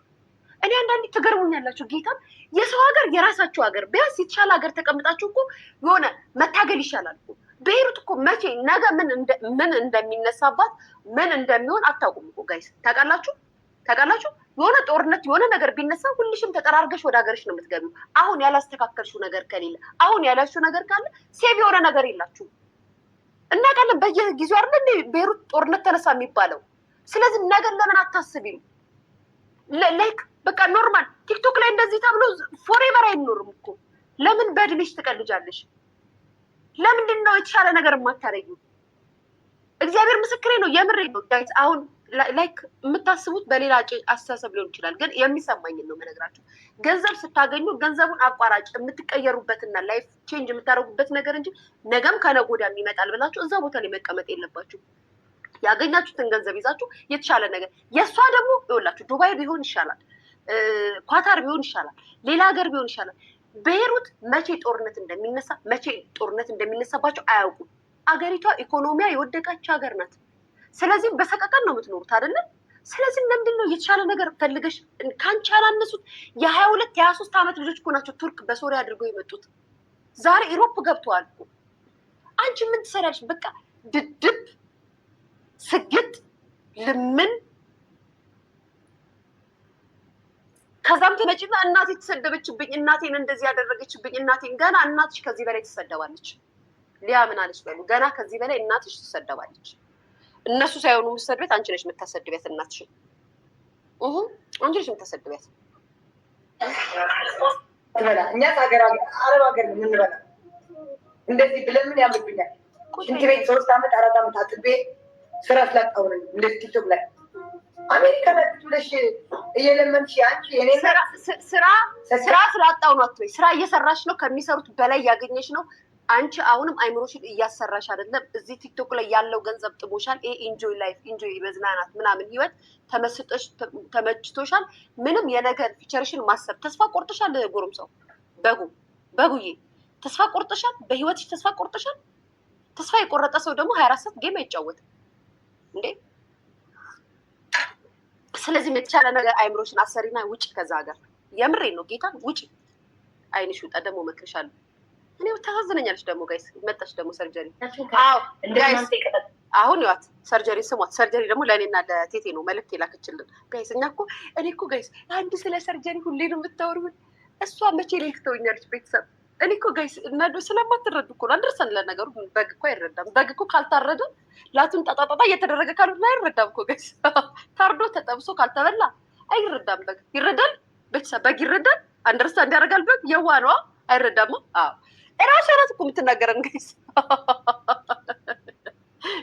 እኔ አንዳንዴ ትገርሙኛላችሁ። ጌታን የሰው ሀገር የራሳችሁ ሀገር ቢያንስ የተሻለ ሀገር ተቀምጣችሁ እኮ የሆነ መታገል ይሻላል እኮ። ቤይሩት እኮ መቼ ነገ ምን እንደሚነሳባት ምን እንደሚሆን አታውቁም እኮ ጋይስ። ታውቃላችሁ? የሆነ ጦርነት የሆነ ነገር ቢነሳ ሁልሽም ተጠራርገሽ ወደ ሀገርሽ ነው የምትገቢው። አሁን ያላስተካከልሽው ነገር ከሌለ አሁን ያላችሁ ነገር ካለ ሴቭ የሆነ ነገር የላችሁ። እናውቃለን በየጊዜው አይደል ቤይሩት ጦርነት ተነሳ የሚባለው። ስለዚህ ነገር ለምን አታስቢም? ላይክ በቃ ኖርማል ቲክቶክ ላይ እንደዚህ ተብሎ ፎሬቨር አይኖርም እኮ። ለምን በእድሜሽ ትቀልጃለሽ? ለምንድን ነው የተሻለ ነገር የማታረጊው? እግዚአብሔር ምስክሬ ነው፣ የምሬ ነው ጋይስ። አሁን ላይክ የምታስቡት በሌላ አስተሳሰብ ሊሆን ይችላል፣ ግን የሚሰማኝን ነው የምነግራችሁ። ገንዘብ ስታገኙ ገንዘቡን አቋራጭ የምትቀየሩበትና ላይፍ ቼንጅ የምታደርጉበት ነገር እንጂ ነገም ከነገ ወዲያም ይመጣል ብላችሁ እዛ ቦታ ላይ መቀመጥ የለባችሁ። ያገኛችሁትን ገንዘብ ይዛችሁ የተሻለ ነገር የእሷ ደግሞ ይኸውላችሁ ዱባይ ቢሆን ይሻላል፣ ኳታር ቢሆን ይሻላል፣ ሌላ ሀገር ቢሆን ይሻላል። ቤይሩት መቼ ጦርነት እንደሚነሳባቸው አያውቁም። አገሪቷ ኢኮኖሚያ የወደቀች ሀገር ናት። ስለዚህ በሰቀቀን ነው የምትኖሩት አይደለም። ስለዚህ ምንድን ነው የተሻለ ነገር ፈልገሽ ከአንቺ ያላነሱት የ22 የ23 ዓመት ልጆች እኮ ናቸው ቱርክ በሶሪያ አድርገው የመጡት። ዛሬ ኢሮፕ ገብተዋል እኮ። አንቺ ምን ትሰሪያለሽ? በቃ ድድብ ስግጥ ልምን ከዛም ትመጪና እናቴ ተሰደበችብኝ፣ እናቴን እንደዚህ ያደረገችብኝ፣ እናቴን ገና እናትሽ ከዚህ በላይ ትሰደባለች። ሊያ ምን አለች በሉ። ገና ከዚህ በላይ እናትሽ ትሰደባለች። እነሱ ሳይሆኑ የምትሰድበት አንቺ ነሽ የምታሰድቢያት እናትሽን። አንቺ ነሽ የምታሰድቢያት። እኛ አረብ ሀገር ነው የምንበላ። እንደዚህ ብለምን ያምርብኛል። ሽንት ቤት 3 ዓመት 4 ዓመት አጥቤ ስራ ስላጣሁ ነው እንደዚህ ቲክቶክ ላይ አሜሪካ ላይ ብለሽ እየለመንሽ አንቺ የኔ ስራ ስላጣው ነው አትበይ። ስራ እየሰራሽ ነው፣ ከሚሰሩት በላይ ያገኘሽ ነው። አንቺ አሁንም አይምሮሽን እያሰራሽ አይደለም። እዚህ ቲክቶክ ላይ ያለው ገንዘብ ጥሞሻል። ይሄ ኢንጆይ ላይፍ ኢንጆይ መዝናናት ምናምን ህይወት ተመችቶሻል። ምንም የነገር ፊቸርሽን ማሰብ ተስፋ ቆርጥሻል። ጎረም ሰው በጉዬ ተስፋ ቆርጥሻል። በህይወትሽ ተስፋ ቆርጥሻል። ተስፋ የቆረጠ ሰው ደግሞ 24 ሰዓት ጌም አይጫወትም እንዴ። ስለዚህ የተቻለ ነገር አይምሮሽን አሰሪና ውጭ ከዛ ሀገር። የምሬ ነው ጌታን ውጭ። አይንሽ ውጣ። ደግሞ መክርሻለሁ። እኔ ታሳዝነኛለች። ደግሞ ጋይስ መጣች ደግሞ ሰርጀሪ። አዎ ጋይስ አሁን ይዋት ሰርጀሪ ስሟት። ሰርጀሪ ደግሞ ለእኔና ለቴቴ ነው መልዕክት የላከችልን ጋይስ። እኛ እኮ እኔ እኮ ጋይስ አንድ ስለ ሰርጀሪ ሁሌ ነው የምታወሩት። እሷ መቼ ሊንክ ተወኛለች ቤተሰብ። እኔ እኮ ጋይስ እናዶ ስለማትረዱ እኮ ነው። አንደርሰን ለነገሩ በግ እኮ አይረዳም። በግ እኮ ካልታረደ ላቱን ጣጣጣጣ እየተደረገ ካሉ አይረዳም እኮ ጋይስ። ታርዶ ተጠብሶ ካልተበላ አይረዳም። በግ ይረዳል ቤተሰብ። በግ ይረዳል። አንደርስታንድ ያደርጋል። በግ የዋ ነዋ። አይረዳማ። አዎ እራሷ ናት እኮ የምትናገረን ጋይስ።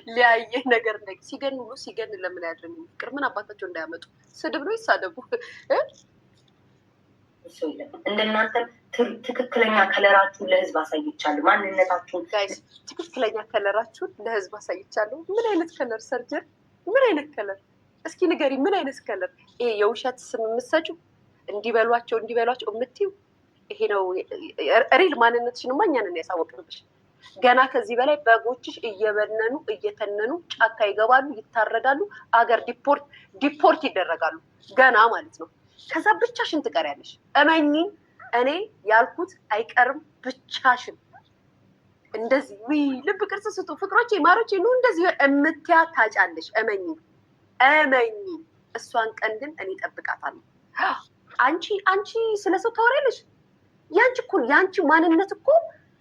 ሊያየ ነገር ነው ሲገን ብሎ ሲገን ለምን ያድርም? ፍቅር ምን አባታቸው እንዳያመጡ ስድብ ነው ይሳደቡ። እንደናንተ ትክክለኛ ከለራችሁን ለህዝብ አሳይቻለሁ። ማንነታችሁን ጋይስ ትክክለኛ ከለራችሁን ለህዝብ አሳይቻለሁ። ምን አይነት ከለር ሰርጀር? ምን አይነት ከለር? እስኪ ንገሪ። ምን አይነት ከለር? ይሄ የውሸት ስም የምትሰጪው እንዲበሏቸው የምትይው ይሄ ነው ሪል ማንነትሽንማ እኛ ነን ያሳወቅንብሽ። ገና ከዚህ በላይ በጎችሽ እየበነኑ እየተነኑ ጫካ ይገባሉ፣ ይታረዳሉ፣ አገር ዲፖርት ይደረጋሉ ገና ማለት ነው። ከዛ ብቻሽን ትቀሪያለሽ። እመኚ፣ እኔ ያልኩት አይቀርም። ብቻሽን እንደዚህ ልብ ቅርጽ ስጡ ፍቅሮቼ፣ ማሮቼ ነው እንደዚህ እምትያ ታጫለሽ። እመኚ። እሷን ቀን ግን እኔ እጠብቃታለሁ። አንቺ ስለሰው ታወሪያለሽ። ያንቺ ማንነት እኮ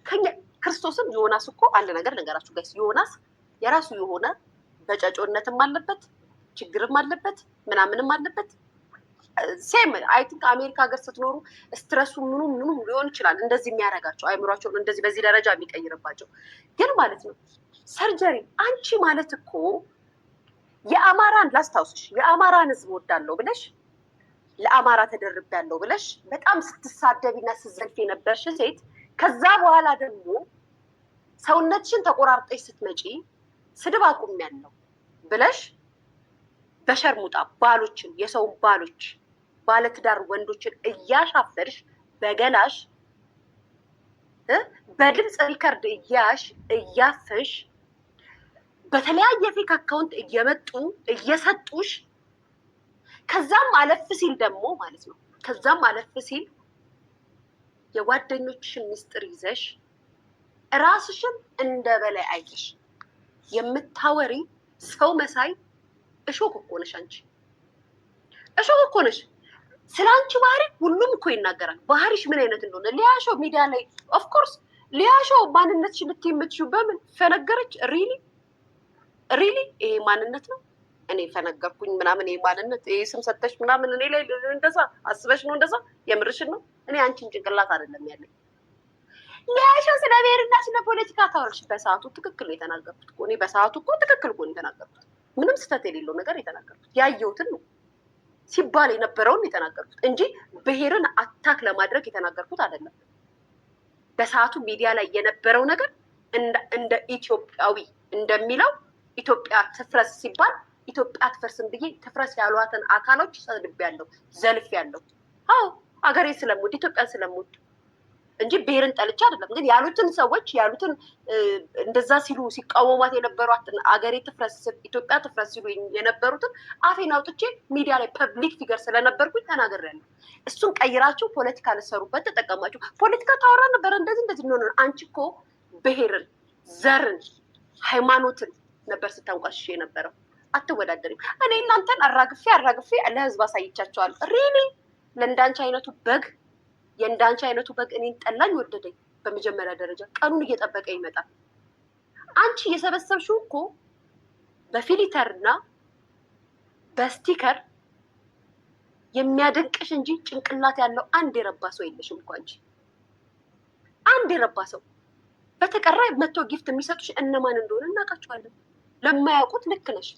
ከኛ ክርስቶስን ዮናስ እኮ አንድ ነገር ነገራችሁ ጋይስ። ዮናስ የራሱ የሆነ በጨጮነትም አለበት፣ ችግርም አለበት፣ ምናምንም አለበት። ሴም አይ ቲንክ አሜሪካ ሀገር ስትኖሩ ስትረሱ ምኑ ሊሆን ይችላል እንደዚህ የሚያደርጋቸው አይምሯቸውን እንደዚህ በዚህ ደረጃ የሚቀይርባቸው። ግን ማለት ነው ሰርጀሪ አንቺ ማለት እኮ የአማራን ላስታውስሽ፣ የአማራን ህዝብ ወዳለው ብለሽ ለአማራ ተደርቤያለሁ ብለሽ በጣም ስትሳደቢና ስትዘልፊ የነበርሽ ሴት ከዛ በኋላ ደግሞ ሰውነትሽን ተቆራርጠሽ ስትመጪ ስድብ አቁሜያለሁ ብለሽ በሸርሙጣ ባሎችን የሰውን ባሎች ባለትዳር ወንዶችን እያሻፈርሽ በገላሽ በድምፅ ሪከርድ እያፈሽ በተለያየ ፌክ አካውንት እየመጡ እየሰጡሽ ከዛም አለፍ ሲል ደግሞ ማለት ነው ከዛም አለፍ ሲል የጓደኞችሽን ምስጢር ይዘሽ ራስሽን እንደ በላይ አይተሽ የምታወሪ ሰው መሳይ እሾክ እኮ ነሽ። አንቺ እሾክ እኮ ነሽ። ስለ አንቺ ባህሪ ሁሉም እኮ ይናገራል። ባህሪሽ ምን አይነት እንደሆነ ሊያሾ ሚዲያ ላይ ኦፍኮርስ ሊያሾ ማንነትሽን ልትይ የምትችይው በምን ፈነገረች? ሪሊ ይሄ ማንነት ነው? እኔ ፈነገርኩኝ ምናምን ይሄ ማንነት ይሄ ስም ሰተሽ ምናምን እኔ ላይ እንደዛ አስበሽ ነው? እንደዛ የምርሽን ነው? እኔ አንቺን ጭንቅላት አይደለም ያለኝ። ሊያሾ ስለ ብሔርና ስለ ፖለቲካ ታወራሽ። በሰዓቱ ትክክል ነው የተናገርኩት እኮ እኔ በሰዓቱ እኮ ትክክል እኮ ነው የተናገርኩት። ምንም ስህተት የሌለው ነገር የተናገርኩት ያየሁትን ነው ሲባል የነበረውን የተናገርኩት እንጂ ብሔርን አታክ ለማድረግ የተናገርኩት አይደለም። በሰዓቱ ሚዲያ ላይ የነበረው ነገር እንደ ኢትዮጵያዊ እንደሚለው ኢትዮጵያ ትፍረስ ሲባል ኢትዮጵያ አትፈርስም ብዬ ትፍረስ ያሏትን አካሎች ሰድቤያለሁ፣ ዘልፌያለሁ። አዎ አገሬ ስለምወድ ኢትዮጵያን ስለምወድ እንጂ ብሔርን ጠልቼ አይደለም። ግን ያሉትን ሰዎች ያሉትን እንደዛ ሲሉ ሲቃወሟት የነበሯትን አገሬ ትፍረስ ኢትዮጵያ ትፍረስ ሲሉ የነበሩትን አፌን አውጥቼ ሚዲያ ላይ ፐብሊክ ፊገር ስለነበርኩኝ ተናግሬያለሁ። እሱን ቀይራችሁ ፖለቲካ ልትሰሩበት ተጠቀማችሁ። ፖለቲካ ታወራ ነበረ እንደዚህ እንደሆነ። አንቺ እኮ ብሔርን፣ ዘርን፣ ሃይማኖትን ነበር ስታንቋሽሽ የነበረው። አትወዳደሪም። እኔ እናንተን አራግፌ ለህዝብ አሳይቻቸዋለሁ። ሪሊ ለእንዳንቺ አይነቱ በግ የእንዳንቺ አይነቱ በግ እኔን ጠላኝ ወደደኝ። በመጀመሪያ ደረጃ ቀኑን እየጠበቀ ይመጣል። አንቺ የሰበሰብሽው እኮ በፊሊተርና በስቲከር የሚያደንቅሽ እንጂ ጭንቅላት ያለው አንድ የረባ ሰው የለሽም እኮ አንቺ። አንድ የረባ ሰው። በተቀራ መጥቶ ጊፍት የሚሰጡሽ እነማን እንደሆነ እናውቃቸዋለን። ለማያውቁት ልክ ነሽ።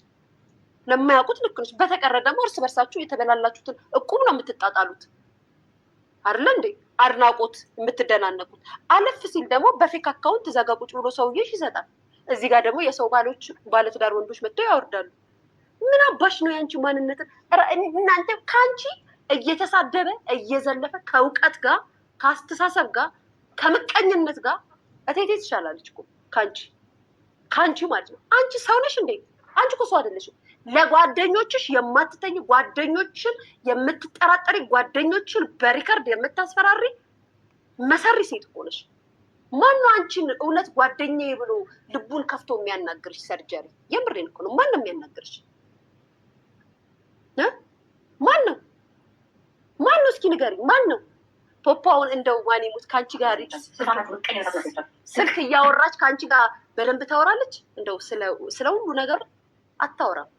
ለማያውቁት ልክ ነሽ። በተቀረ ደግሞ እርስ በርሳችሁ የተበላላችሁትን እቁብ ነው የምትጣጣሉት አይደለ እንዴ? አድናቆት የምትደናነቁት። አለፍ ሲል ደግሞ በፌክ አካውንት እዛ ጋ ቁጭ ብሎ ሰውዬሽ ይሰጣል። እዚህ ጋር ደግሞ የሰው ባሎች ባለትዳር ወንዶች መጥተው ያወርዳሉ። ምን አባሽ ነው ያንቺ ማንነትን? እናንተ ከአንቺ እየተሳደበ እየዘለፈ ከእውቀት ጋር ከአስተሳሰብ ጋር ከምቀኝነት ጋር እቴቴ ትሻላለች እኮ ከአንቺ ማለት ነው። አንቺ ሰው ነሽ እንዴ? አንቺ እኮ ሰው አይደለሽም። ለጓደኞችሽ የማትተኝ ጓደኞችን የምትጠራጠሪ ጓደኞችን በሪከርድ የምታስፈራሪ መሰሪ ሴት እኮ ነሽ። ማነው አንቺን እውነት ጓደኛዬ ብሎ ልቡን ከፍቶ የሚያናግርሽ? ሰርጀሪ የምሬን እኮ ነው። ማን ነው የሚያናግርሽ? ማን ነው? እስኪ ንገሪኝ። ማን ነው? ፖፓውን እንደው ማን ይሙት ከአንቺ ጋር ስልክ እያወራች ከአንቺ ጋር በደንብ ታወራለች። እንደው ስለ ሁሉ ነገር አታወራም።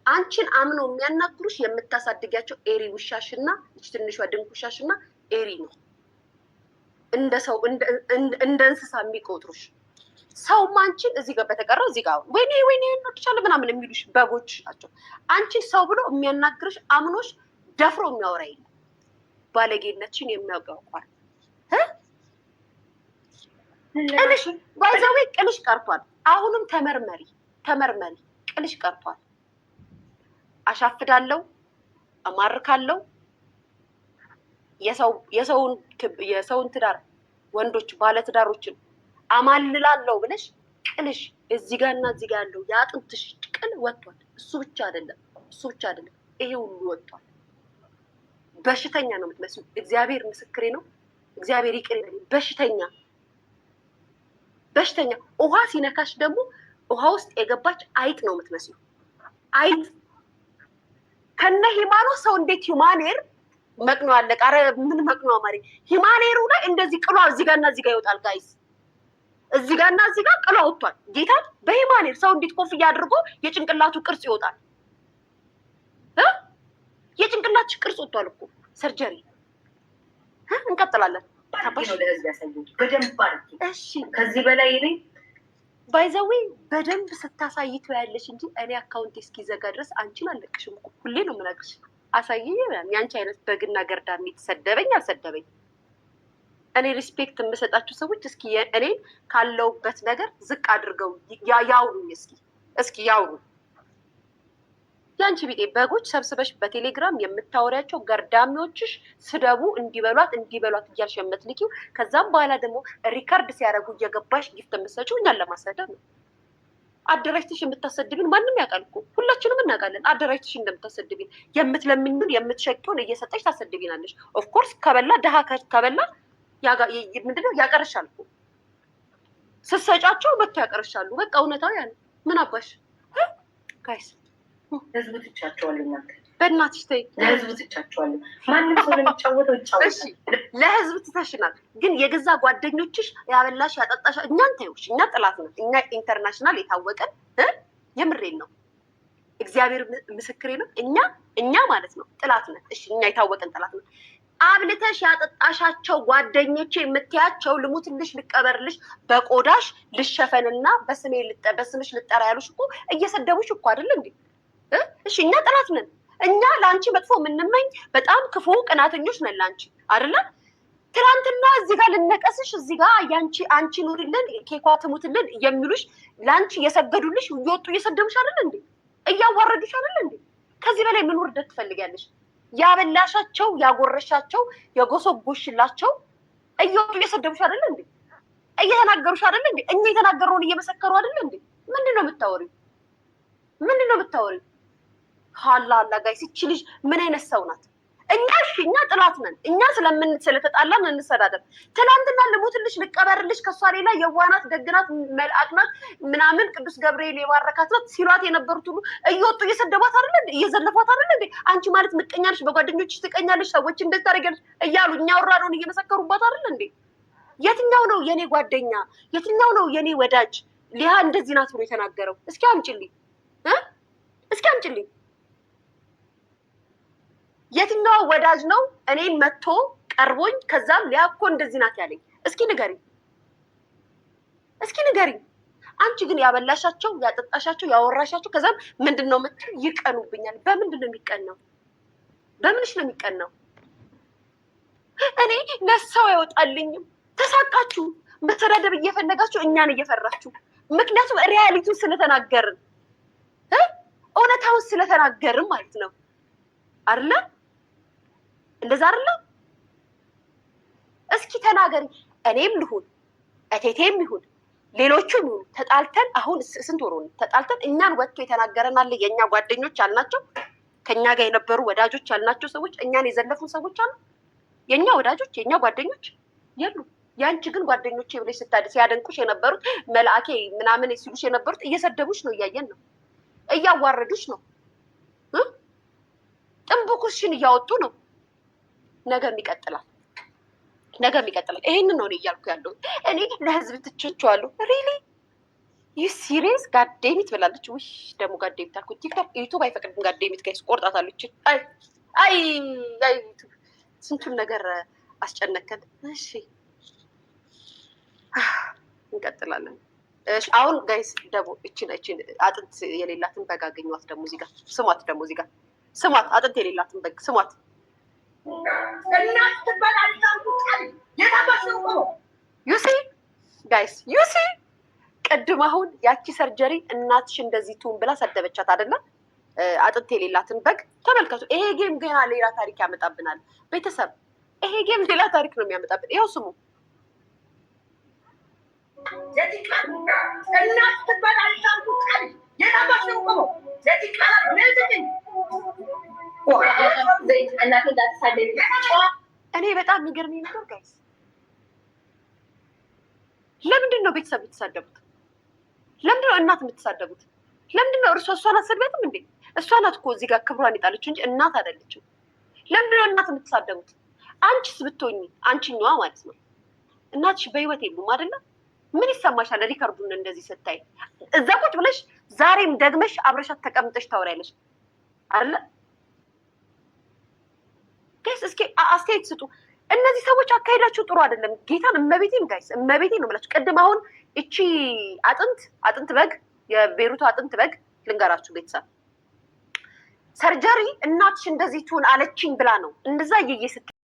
አንቺን አምነው የሚያናግሩሽ የምታሳድጊያቸው ኤሪ ውሻሽና ትንሿ ድንክ ውሻሽና ኤሪ ነው። እንደ ሰው እንደ እንስሳ የሚቆጥሩሽ ሰውም አንቺን እዚህ ጋር በተቀረው እዚህ ጋር ወይኔ እንወድሻለን ምናምን የሚሉሽ በጎች ናቸው። አንቺን ሰው ብሎ የሚያናግርሽ አምኖሽ ደፍሮ የሚያወራ የለም። ባለጌነትሽን የሚያውቀዋል። ቅልሽ ባይዘዌ ቅልሽ ቀርቷል። አሁንም ተመርመሪ። ቅልሽ ቀርቷል። አሻፍዳለው፣ አማርካለው፣ የሰውን ትዳር ወንዶች ባለትዳሮችን አማልላለው ብለሽ ቅልሽ እዚህ ጋርና እዚህ ጋር ያለው የአጥንትሽ ቅል ወጥቷል። እሱ ብቻ አይደለም ይሄ ሁሉ ወጥቷል። በሽተኛ ነው የምትመስሉ። እግዚአብሔር ምስክሬ ነው። እግዚአብሔር ይቅር ይበል። በሽተኛ ውሃ ሲነካሽ ደግሞ ውሃ ውስጥ የገባች አይጥ ነው የምትመስሉ። አይጥ ከነ ሂማኖ ሰው እንዴት ሂማኔር መቅኖ አለ። ቃረ ምን መቅኖ አማሪ ሂማኔሩ ላይ እንደዚህ ቅሏ እዚህ ጋርና እዚህ ጋር ይወጣል። ጋይስ እዚህ ጋርና እዚህ ጋር ቅሏ ወጥቷል። ጌታ በሂማኔር ሰው እንዴት ኮፍያ አድርጎ የጭንቅላቱ ቅርጽ ይወጣል? የጭንቅላትሽ ቅርጽ ወጥቷል እኮ ሰርጀሪ። እንቀጥላለን። በደንብ እሺ። ከዚህ በላይ እኔ ባይዘዌ በደንብ ስታሳይቶ ያለሽ እንጂ እኔ አካውንት እስኪዘጋ ድረስ አንቺን አለቅሽም እኮ ሁሌ ነው የምነግርሽ። አሳይኝ ያንቺ አይነት በግና ገርዳሚ ተሰደበኝ አልሰደበኝ እኔ ሪስፔክት የምሰጣችሁ ሰዎች እስኪ እኔ ካለውበት ነገር ዝቅ አድርገው ያውሩኝ። እስኪ ያውሩ። ያንቺ ቢጤ በጎች ሰብስበሽ በቴሌግራም የምታወሪያቸው ገርዳሚዎችሽ ስደቡ እንዲበሏት እያልሽ የምትልኪው ከዛም በኋላ ደግሞ ሪከርድ ሲያደርጉ እየገባሽ ጊፍት የምትሰጪው እኛን ለማሰደብ ነው። አደራጅተሽ የምታሰድብን ማንም ያውቃል እኮ ሁላችንም እናውቃለን። አደራጅተሽ እንደምታሰድብን የምትለምኙን የምትሸቂውን እየሰጠሽ ታሰድብናለሽ። ኦፍኮርስ ከበላ ድሃ ከበላ ምንድነው ያቀርሻል እኮ ስትሰጫቸው መጥቶ ያቀርሻሉ። በቃ እውነታው ያ ነው። ምን አባሽ ጋይስ ለህዝቡ ትቻቸዋለሁ። እናንተ በእናትሽ ተይ። ለህዝቡ ትቻቸዋለሁ። ማንም ሰው ለሚጫወተው ይጫወታል። ለህዝብ ትተሽናል። ግን የገዛ ጓደኞችሽ ያበላሽ ያጠጣሽ እኛን ተይውሽ። እኛ ጥላት ነው። እኛ ኢንተርናሽናል የታወቀን የምሬን ነው። እግዚአብሔር ምስክሬ ነው። እኛ ማለት ነው ጥላት ነን። እሺ እኛ የታወቀን ጥላት ነው። አብልተሽ ያጠጣሻቸው ጓደኞቼ የምትያቸው ልሙትልሽ ልቀበርልሽ በቆዳሽ ልሸፈንና በስምሽ ልጠራ ያሉሽ እኮ እየሰደቡሽ እኮ አይደል እንዴ? እሺ እኛ ጠላት ነን። እኛ ለአንቺ መጥፎ የምንመኝ በጣም ክፉ ቅናተኞች ነን ለአንቺ አይደለ? ትናንትና እዚህ ጋር ልነቀስሽ እዚህ ጋር አንቺ ኑሪልን ኬኳ ትሙትልን የሚሉሽ ለአንቺ እየሰገዱልሽ እየወጡ እየሰደቡሽ አይደል እንዴ? እያዋረዱሽ አይደል እንዴ? ከዚህ በላይ ምን ውርደት ትፈልጊያለሽ? ያበላሻቸው ያጎረሻቸው የጎሰጎሽላቸው እየወጡ እየሰደቡሽ አይደል እንዴ? እየተናገሩሽ አይደል እንዴ? እኛ የተናገረውን እየመሰከሩ አይደል እንዴ? ምንድን ነው የምታወሪው? ሀላ ጋይስ ይቺ ልጅ ምን አይነት ሰው ናት? እኛ ጥላት ነን። እኛ ስለተጣላን እንሰዳደብ። ትናንትና ልሙትልሽ ልቀበርልሽ ከሷ ሌላ የዋናት ደግናት መልአክ ናት ምናምን ቅዱስ ገብርኤል የባረካት ናት ሲሏት የነበሩት ሁሉ እየወጡ እየሰደቧት አይደል እንዴ? እየዘለፏት አይደል እንዴ? አንቺ ማለት ምቀኛለሽ፣ በጓደኞችሽ ትቀኛለሽ፣ ሰዎች እንደዚህ ታደርጊያለሽ እያሉ እኛ ወራዶን እየመሰከሩባት አይደል እንዴ? የትኛው ነው የኔ ጓደኛ? የትኛው ነው የኔ ወዳጅ? ሊያ እንደዚህ ናት ብሎ የተናገረው? እስኪ አምጪልኝ። የትኛው ወዳጅ ነው እኔን መጥቶ ቀርቦኝ ከዛም ሊያ እኮ እንደዚህ ናት ያለኝ? እስኪ ንገሪኝ። አንቺ ግን ያበላሻቸው፣ ያጠጣሻቸው፣ ያወራሻቸው ከዛም ምንድነው የምትል ይቀኑብኛል። በምንድን ነው የሚቀናው? በምንሽ ነው የሚቀናው? እኔ ነሳው አይወጣልኝም። ተሳቃችሁ መተዳደብ እየፈለጋችሁ እኛን እየፈራችሁ። ምክንያቱም ሪያሊቲውን ስለተናገርን እውነታውን ስለተናገርን ማለት ነው አይደለ? እንደዛ አይደለ? እስኪ ተናገሪ። እኔም ልሁን እቴቴም ይሁን ሌሎቹም ይሁን ተጣልተን አሁን ስንት ወር ነው ተጣልተን እኛን ወጥቶ የተናገረን አለ? የእኛ ጓደኞች አልናቸው፣ ከኛ ጋር የነበሩ ወዳጆች ያልናቸው ሰዎች እኛን የዘለፉን ሰዎች አሉ። የኛ ወዳጆች የኛ ጓደኞች የሉ። ያንቺ ግን ጓደኞቼ ብለሽ ሲያደንቁሽ የነበሩት መልአኬ ምናምን ሲሉሽ የነበሩት እየሰደቡሽ ነው፣ እያየን ነው፣ እያዋረዱሽ ነው፣ ጥንቡቅሽን እያወጡ ነው። ነገም ይቀጥላል፣ ነገም ይቀጥላል። ይሄንን ነው እኔ እያልኩ ያለው። እኔ ለህዝብ ትችቸዋለሁ። ሪሊ ዩ ሲሪየስ ጋዴሚት ብላለች። ውይ ደግሞ ጋዴሚት አልኩት። ቲክቶክ ዩቱብ አይፈቅድም። ጋዴሚት ጋይስ ቆርጣታለች። አይ አይ አይ ስንቱን ነገር አስጨነከን። እሺ እንቀጥላለን። እሺ አሁን ጋይስ ደግሞ እቺን አጥንት የሌላትን በግ አገኘኋት። ደግሞ እዚህ ጋር ስሟት፣ ደግሞ እዚህ ጋር ስሟት፣ አጥንት የሌላትን በግ ስሟት። ዩሲ ጋይስ ዩሲ ቅድም አሁን ያቺ ሰርጀሪ እናትሽ እንደዚህ ትሁን ብላ ሰደበቻት አይደለ? አጥንት የሌላትን በግ ተመልከቱ። ይሄ ጌም ገና ሌላ ታሪክ ያመጣብናል ቤተሰብ። ይሄ ጌም ሌላ ታሪክ ነው የሚያመጣብን። ይኸው ስሙ እኔ በጣም የሚገርመኝ ነገር ጋይስ ለምንድን ነው ቤተሰብ የምትሳደቡት? ለምንድን ነው እናት የምትሳደቡት? ለምንድን ነው እሷን አሰድቢያትም እንዴ? እሷ ናት እኮ እዚህ ጋር ክብሯን የጣለችው እንጂ እናት አይደለችም። ለምንድን ነው እናት የምትሳደቡት? አንቺስ ብትሆኚ አንቺኛዋ ማለት ነው እናትሽ በህይወት የሉም አይደለ? ምን ይሰማሻል? ሪከርዱን እንደዚህ ስታይ እዛ ቁጭ ብለሽ ዛሬም ደግመሽ አብረሻት ተቀምጠሽ ታወሪያለሽ አይደለ? ጋይስ እስኪ አስተያየት ስጡ። እነዚህ ሰዎች አካሄዳቸው ጥሩ አይደለም። ጌታን እመቤቴን ጋይስ እመቤቴን ነው የምላችሁ። ቅድም አሁን እቺ አጥንት በግ የቤሩቱ አጥንት በግ ልንገራችሁ ቤተሰብ ሰርጀሪ እናትሽ እንደዚህ ትሁን አለችኝ ብላ ነው እንደዛ እየየ